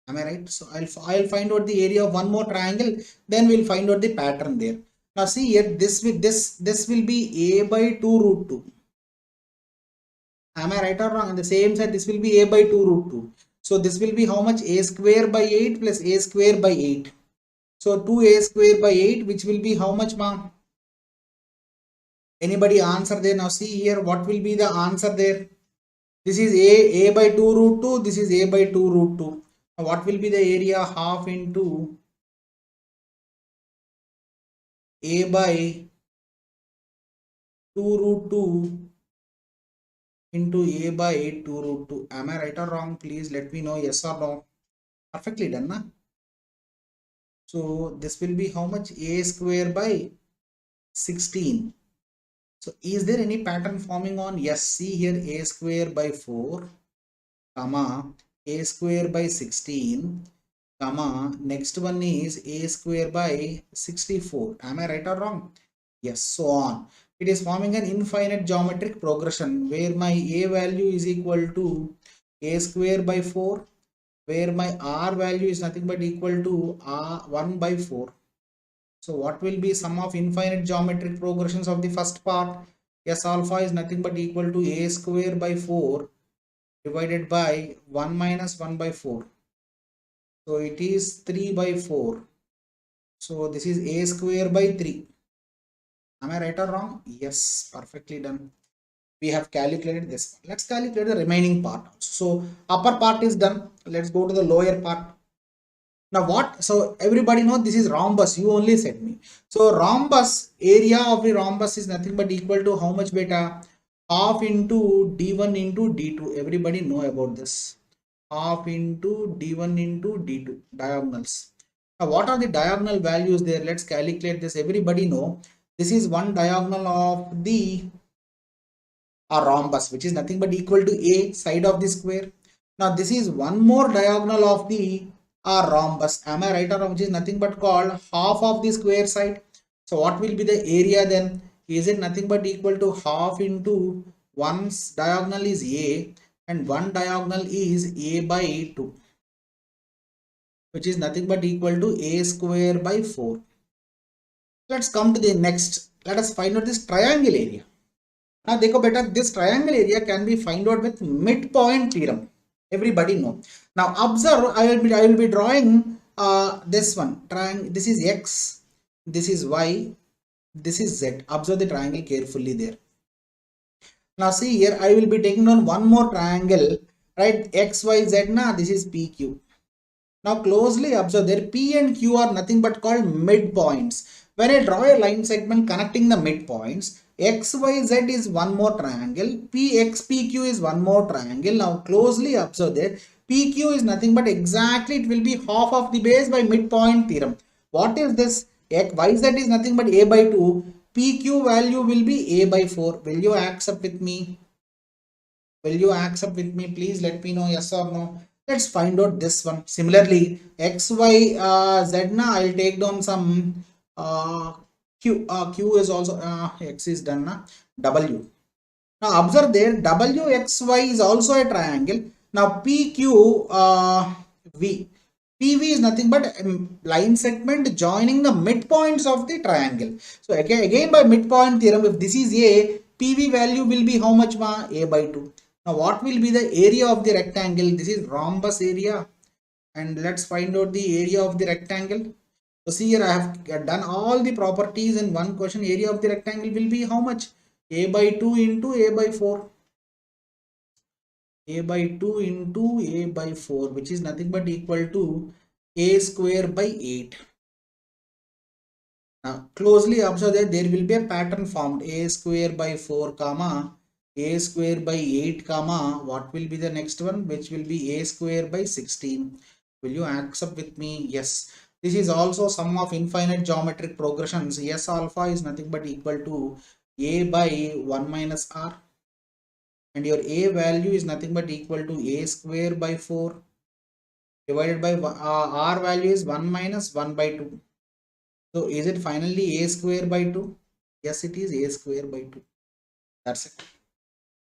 Am I right? So I'll find out the area of one more triangle, then we'll find out the pattern there. Now see here, this will be a by 2 root 2. Am I right or wrong? On the same side, this will be a by 2 root 2. So this will be how much? A square by 8 plus a square by 8. So 2a square by 8, which will be how much, ma? Anybody answer there? Now see here, what will be the answer there? This is a by 2 root 2. This is a by 2 root 2. Now what will be the area? Half into a by 2 root 2 into a by 2 root 2. Am I right or wrong? Please let me know, yes or no. Perfectly done, na? So this will be how much? A square by 16. So is there any pattern forming on? Yes, see here, a square by 4, comma, a square by 16, comma, next one is a square by 64. Am I right or wrong? Yes, so on. It is forming an infinite geometric progression where my a value is equal to a square by 4, where my r value is nothing but equal to 1 by 4. So what will be sum of infinite geometric progressions of the first part? S alpha is nothing but equal to a square by 4 divided by 1 minus 1 by 4. So it is 3 by 4. So this is a square by 3. Am I right or wrong? Yes, perfectly done. We have calculated this. Let's calculate the remaining part. So upper part is done. Let's go to the lower part. Now what? So everybody know this is rhombus. You only said me. So rhombus, area of the rhombus is nothing but equal to how much beta? Half into d1 into d2. Everybody know about this. Half into d1 into d2 diagonals. Now what are the diagonal values there? Let's calculate this. Everybody know this is one diagonal of the rhombus, which is nothing but equal to a side of the square. Now this is one more diagonal of the rhombus. Am I right or wrong? Which is nothing but called half of the square side. So what will be the area then? Is it nothing but equal to half into one's diagonal is a and one diagonal is a by 2, which is nothing but equal to a square by 4. Let's come to the next. Let us find out this triangle area. Now, देखो बेटा, this triangle area can be find out with midpoint theorem. Everybody know. Now, observe. I will be drawing this one. Triangle. This is x. This is y. This is z. Observe the triangle carefully there. Now, see here. I will be taking on one more triangle. Right? X, y, z. Now, this is PQ. Now, closely observe there. P and Q are nothing but called midpoints. When I draw a line segment connecting the midpoints, XYZ is one more triangle, PXPQ is one more triangle. Now closely observe that PQ is nothing but exactly it will be half of the base by midpoint theorem. What is this? YZ is nothing but A by 2. PQ value will be A by 4. Will you accept with me? Will you accept with me? Please let me know yes or no. Let's find out this one. Similarly, XYZ na I'll take down some Q is also X is done na W. Now observe there WXY is also a triangle. Now PQ V. PV is nothing but line segment joining the midpoints of the triangle. So again by midpoint theorem, if this is A, PV value will be how much ma? A by 2. Now what will be the area of the rectangle? This is rhombus area. And let's find out the area of the rectangle. So see here I have done all the properties in one question. Area of the rectangle will be how much? A by 2 into A by 4. A by 2 into A by 4, which is nothing but equal to A square by 8. Now closely observe that there will be a pattern formed. A square by 4 comma A square by 8 comma what will be the next one, which will be A square by 16. Will you accept with me? Yes. This is also sum of infinite geometric progressions. S alpha is nothing but equal to A by 1 minus R. And your A value is nothing but equal to A square by 4 divided by R value is 1 minus 1 by 2. So is it finally A square by 2? Yes, it is A square by 2. That's it.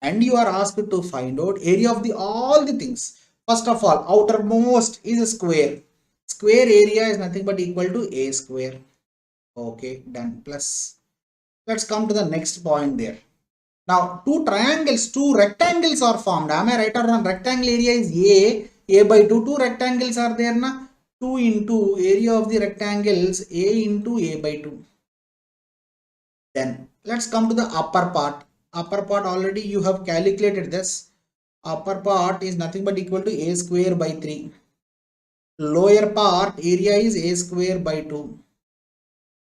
And you are asked to find out area of the all the things. First of all, outermost is a square. Square area is nothing but equal to A square. Okay, done. Plus, let's come to the next point there. Now, two rectangles are formed. Am I right or wrong? Rectangle area is A by 2. Two rectangles are there na? 2 into area of the rectangles A into A by 2. Then, let's come to the upper part. Upper part already you have calculated this. Upper part is nothing but equal to A square by 3. Lower part area is A square by 2.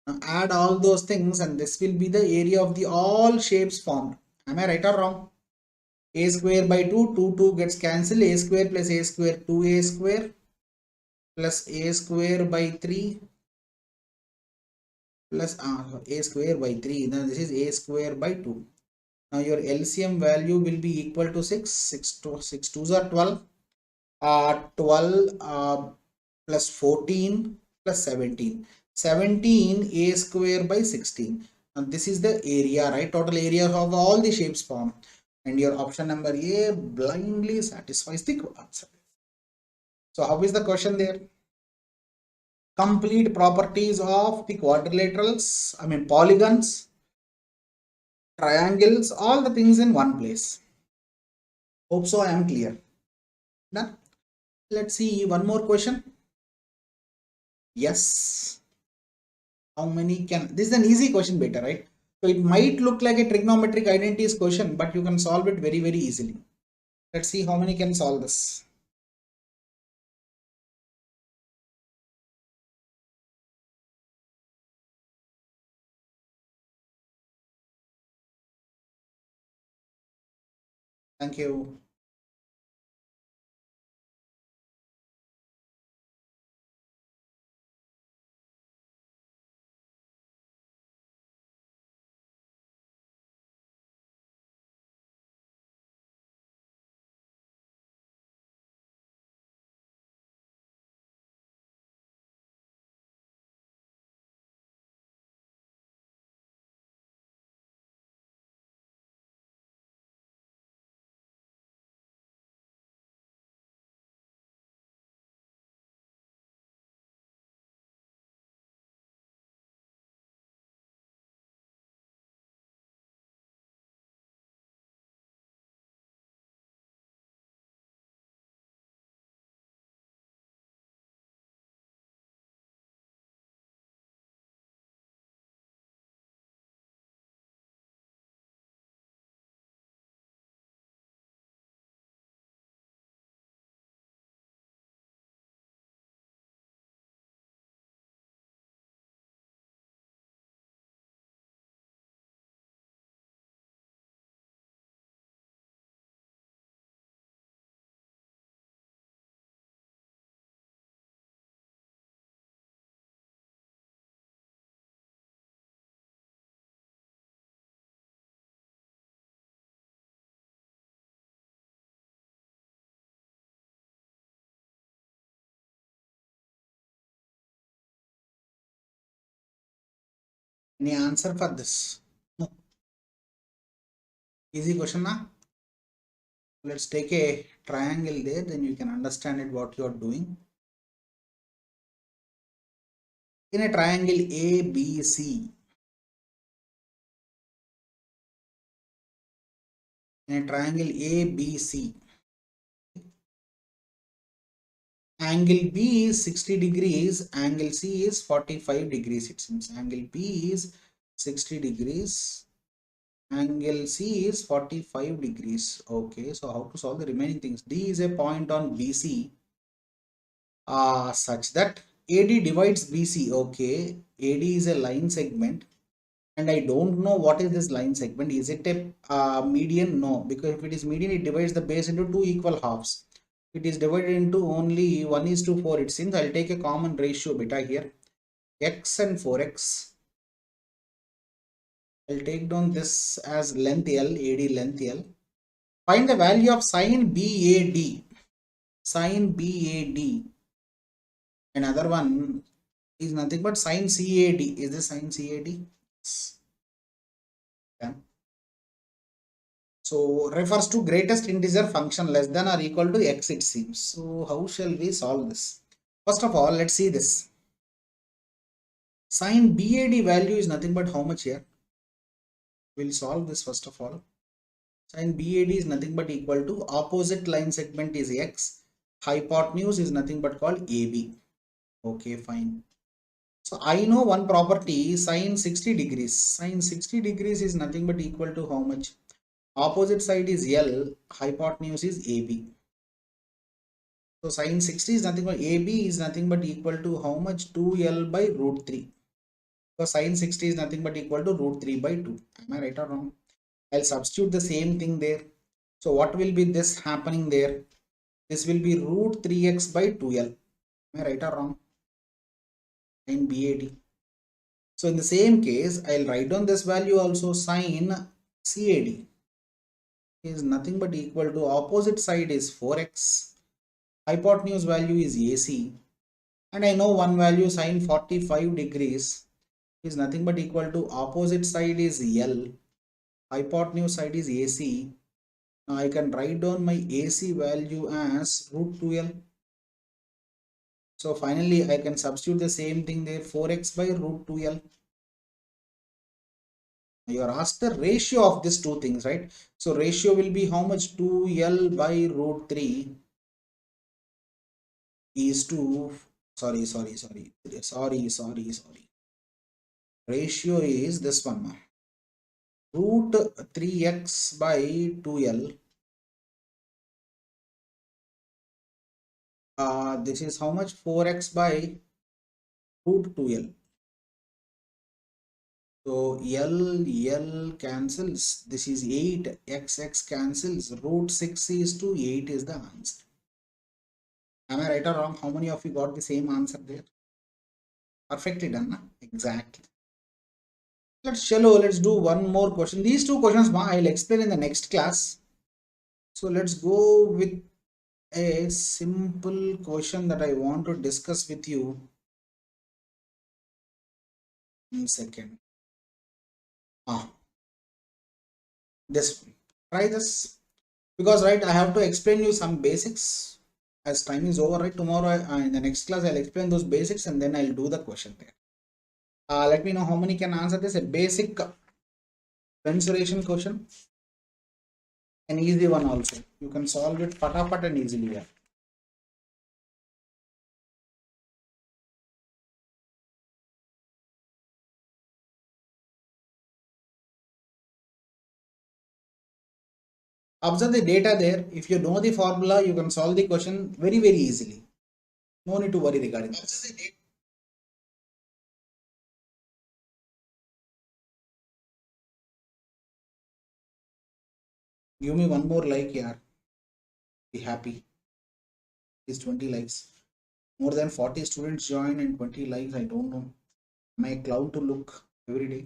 Now add all those things and this will be the area of the all shapes formed. Am I right or wrong? A square by 2, 2 gets cancelled. A square plus A square, 2A square plus A square by 3 plus A square by 3. Now this is A square by 2. Now your LCM value will be equal to 6. 6 2s are 12. 12 plus 14 plus 17. 17 A square by 16. And this is the area, right? Total area of all the shapes formed. And your option number A blindly satisfies the answer. So how is the question there? Complete properties of the quadrilaterals, polygons, triangles, all the things in one place. Hope so I am clear. Done. Let's see one more question. Yes. How many can, this is an easy question beta, right? So it might look like a trigonometric identities question, but you can solve it very, very easily. Let's see how many can solve this. Thank you. Any answer for this? No. Easy question, na? Let's take a triangle there, then you can understand it what you are doing. In a triangle ABC, in a triangle ABC, angle B is 60 degrees, angle C is 45 degrees, it seems. Angle B is 60 degrees, angle C is 45 degrees. Okay, so how to solve the remaining things? D is a point on BC such that AD divides BC. Okay, AD is a line segment and I don't know what is this line segment. Is it a median? No, because if it is median, it divides the base into two equal halves. It is divided into only 1:4. It seems I'll take a common ratio beta here, x and 4x. I'll take down this as length L, AD length L. Find the value of sine BAD. Sine BAD. Another one is nothing but sine CAD. Is this sine CAD? Yes. Yeah. So refers to greatest integer function less than or equal to x, it seems. So how shall we solve this? First of all, let's see this. Sine BAD value is nothing but how much here? We'll solve this first of all. Sine BAD is nothing but equal to opposite line segment is x. Hypotenuse is nothing but called AB. Okay, fine. So I know one property, sine 60 degrees. Sine 60 degrees is nothing but equal to how much? Opposite side is L, hypotenuse is AB. So sine 60 is nothing but AB is nothing but equal to how much? 2L by root 3. So sine 60 is nothing but equal to root 3 by 2. Am I right or wrong? I'll substitute the same thing there. So what will be this happening there? This will be root 3x by 2L. Am I right or wrong? Sine BAD. So in the same case, I'll write down this value also. Sine CAD is nothing but equal to opposite side is 4x. Hypotenuse value is AC. And I know one value sine 45 degrees is nothing but equal to opposite side is L. Hypotenuse side is AC. Now I can write down my AC value as root 2L. So finally I can substitute the same thing there, 4x by root 2L. You are asked the ratio of these two things, right? So ratio will be how much? 2L by root 3 is to, sorry. Ratio is this one. Root 3x by 2L. This is how much? 4x by root 2L. So L cancels. This is 8. X cancels. Root 6 is to 8 is the answer. Am I right or wrong? How many of you got the same answer there? Perfectly done, na? Exactly. Let's do one more question. These two questions I'll explain in the next class. So let's go with a simple question that I want to discuss with you in a second. This try this, because right I have to explain you some basics as time is over, right? Tomorrow in the next class I'll explain those basics and then I'll do the question there. Let me know how many can answer this. A basic mensuration question, an easy one also. You can solve it fatapat and easily. Yeah. Observe the data there. If you know the formula, you can solve the question very easily. No need to worry regarding this. Give me one more like, yeah. Be happy. Is 20 likes. More than 40 students join and 20 likes. I don't know. My cloud to look every day.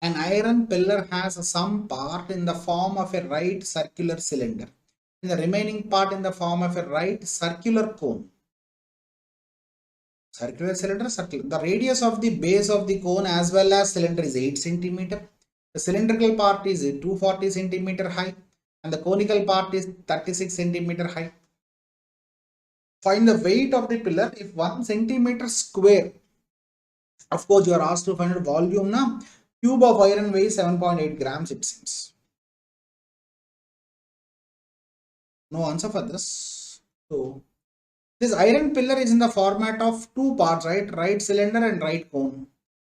An iron pillar has some part in the form of a right circular cylinder and the remaining part in the form of a right circular cone. Circular cylinder, circular. The radius of the base of the cone as well as cylinder is 8 centimeter. The cylindrical part is 240 centimeter high and the conical part is 36 centimeter high. Find the weight of the pillar if 1 centimeter square. Of course, you are asked to find the volume now. Cube of iron weighs 7.8 grams, it seems. No answer for this. So, this iron pillar is in the format of two parts, right? Right cylinder and right cone.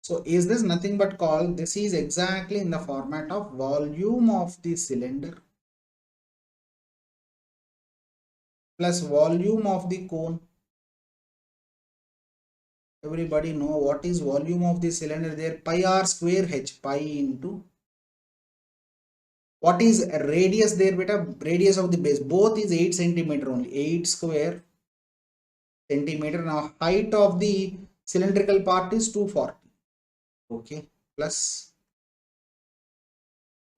So, is this nothing but called, this is exactly in the format of volume of the cylinder plus volume of the cone. Everybody know what is volume of the cylinder there? Pi r square h, pi into. What is radius there, beta? Radius of the base. Both is 8 centimeter only. 8 square centimeter. Now height of the cylindrical part is 240. Okay. Plus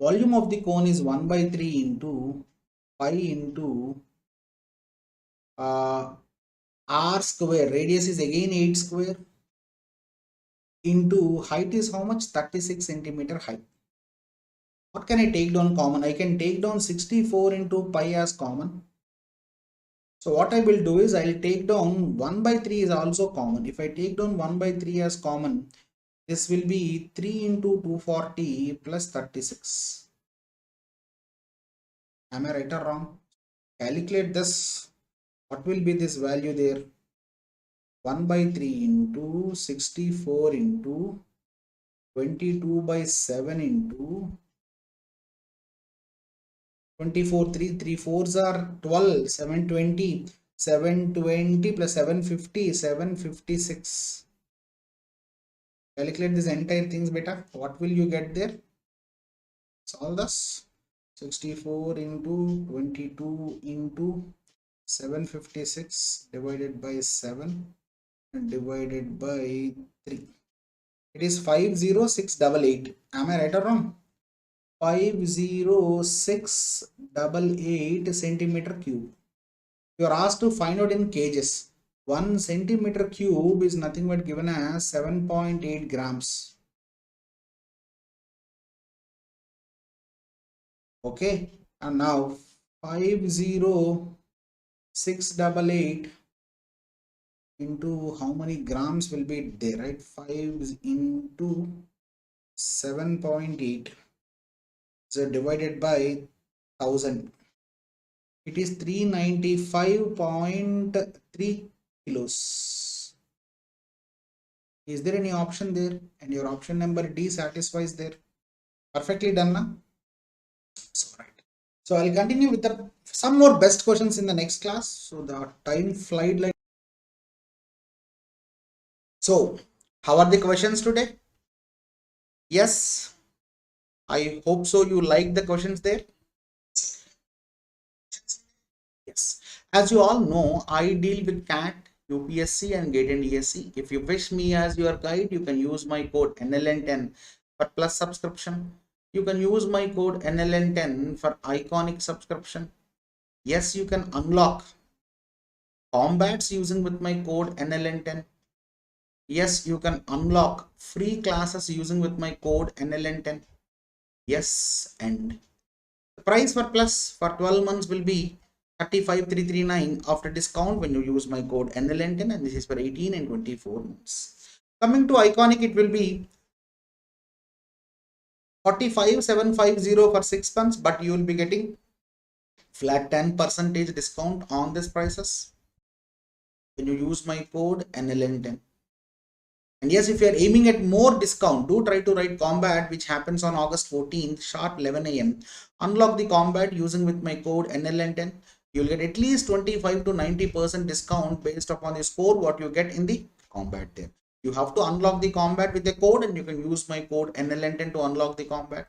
volume of the cone is 1 by 3 into pi into r square. Radius is again 8 square into height is how much? 36 centimeter height. What can I take down common? I can take down 64 into pi as common. So what I will do is I will take down 1 by 3 is also common. If I take down 1 by 3 as common, this will be 3 into 240 plus 36. Am I right or wrong? Calculate this. What will be this value there? 1 by 3 into 64 into 22 by 7 into 24, 3 4s are 12, 720, 720 plus 750, 756. Calculate this entire things, beta. What will you get there? Solve this. 64 into 22 into 756 divided by 7 and divided by 3. It is 50688. Am I right or wrong? 50688 centimeter cube. You are asked to find out in kgs. 1 centimeter cube is nothing but given as 7.8 grams. Okay, and now 50688 into how many grams will be there, right? 5 into 7.8. So divided by 1000, it is 395.3 kilos. Is there any option there? And your option number D satisfies there. Perfectly done now. So right. So I'll continue with some more best questions in the next class. So the time flight like. So how are the questions today? Yes. I hope so. You like the questions there? Yes. As you all know, I deal with CAT, UPSC and GATE and ESE. If you wish me as your guide, you can use my code NLN10 for plus subscription. You can use my code NLN10 for iconic subscription. Yes, you can unlock combats using with my code NLN10. Yes, you can unlock free classes using with my code NLN10. Yes, and the price for plus for 12 months will be 35,339 after discount when you use my code NLN10, and this is for 18 and 24 months. Coming to iconic, it will be 45,750 for 6 months, but you will be getting flat 10% discount on this prices when you use my code NLN10. And yes, if you are aiming at more discount, do try to write combat, which happens on August 14th, sharp 11 AM. Unlock the combat using with my code NLN10. You'll get at least 25 to 90% discount based upon the score what you get in the combat there. You have to unlock the combat with the code, and you can use my code NLN10 to unlock the combat.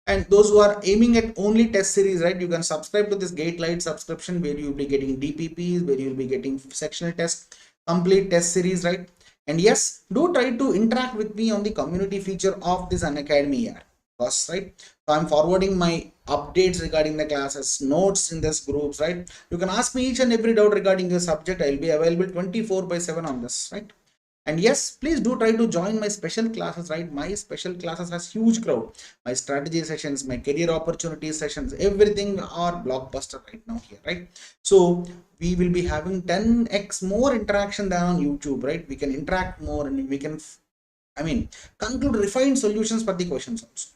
And those who are aiming at only test series, right, you can subscribe to this GATE Lite subscription where you'll be getting DPPs, where you'll be getting sectional tests, complete test series, right? And yes, do try to interact with me on the community feature of this Unacademy year. Right? So I'm forwarding my updates regarding the classes, notes in this groups, right? You can ask me each and every doubt regarding the subject. I'll be available 24/7 on this, right? And yes, please do try to join my special classes, right? My special classes has huge crowd. My strategy sessions, my career opportunity sessions, everything are blockbuster right now here, right? So we will be having 10x more interaction than on YouTube, right? We can interact more and we can, conclude refined solutions for the questions also.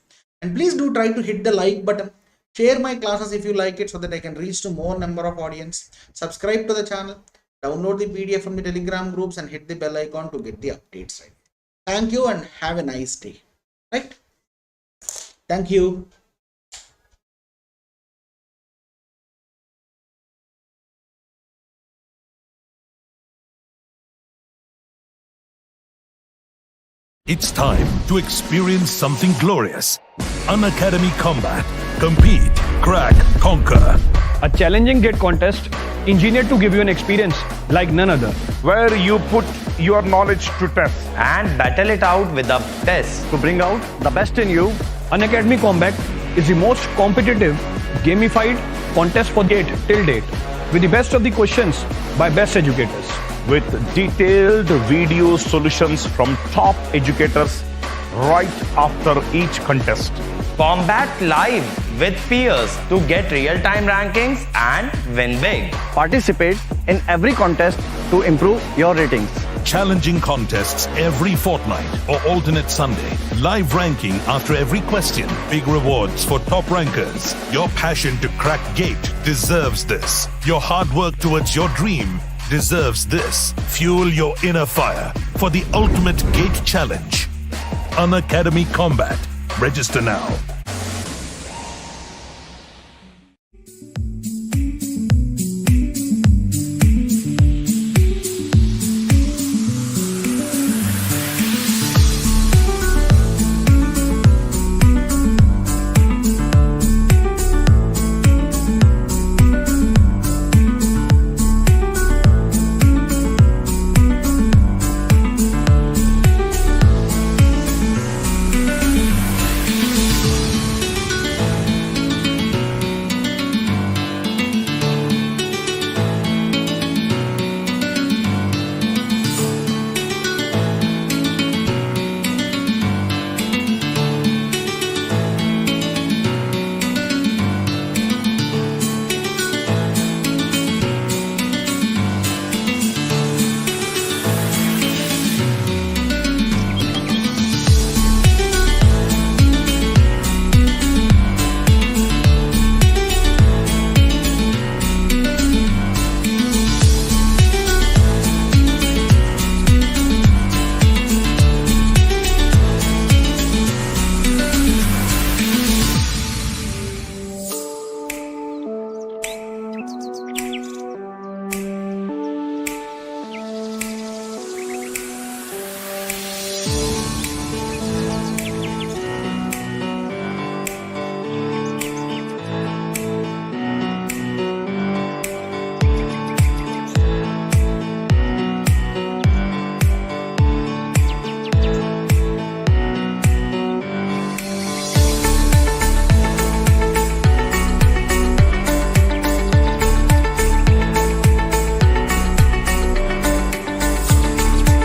And please do try to hit the like button, share my classes if you like it so that I can reach to more number of audience. Subscribe to the channel, download the PDF from the Telegram groups and hit the bell icon to get the updates, right? Thank you and have a nice day, right? Thank you. It's time to experience something glorious. Unacademy Combat. Compete, crack, conquer. A challenging GATE contest engineered to give you an experience like none other. Where you put your knowledge to test. and battle it out with a test. To bring out the best in you, Unacademy Combat is the most competitive, gamified contest for GATE till date, with the best of the questions by best educators. With detailed video solutions from top educators right after each contest. Combat live with peers to get real-time rankings and win big. Participate in every contest to improve your ratings. Challenging contests every fortnight or alternate Sunday. Live ranking after every question. Big rewards for top rankers. Your passion to crack GATE deserves this. Your hard work towards your dream deserves this. Fuel your inner fire for the ultimate GATE challenge. Unacademy Combat. Register now.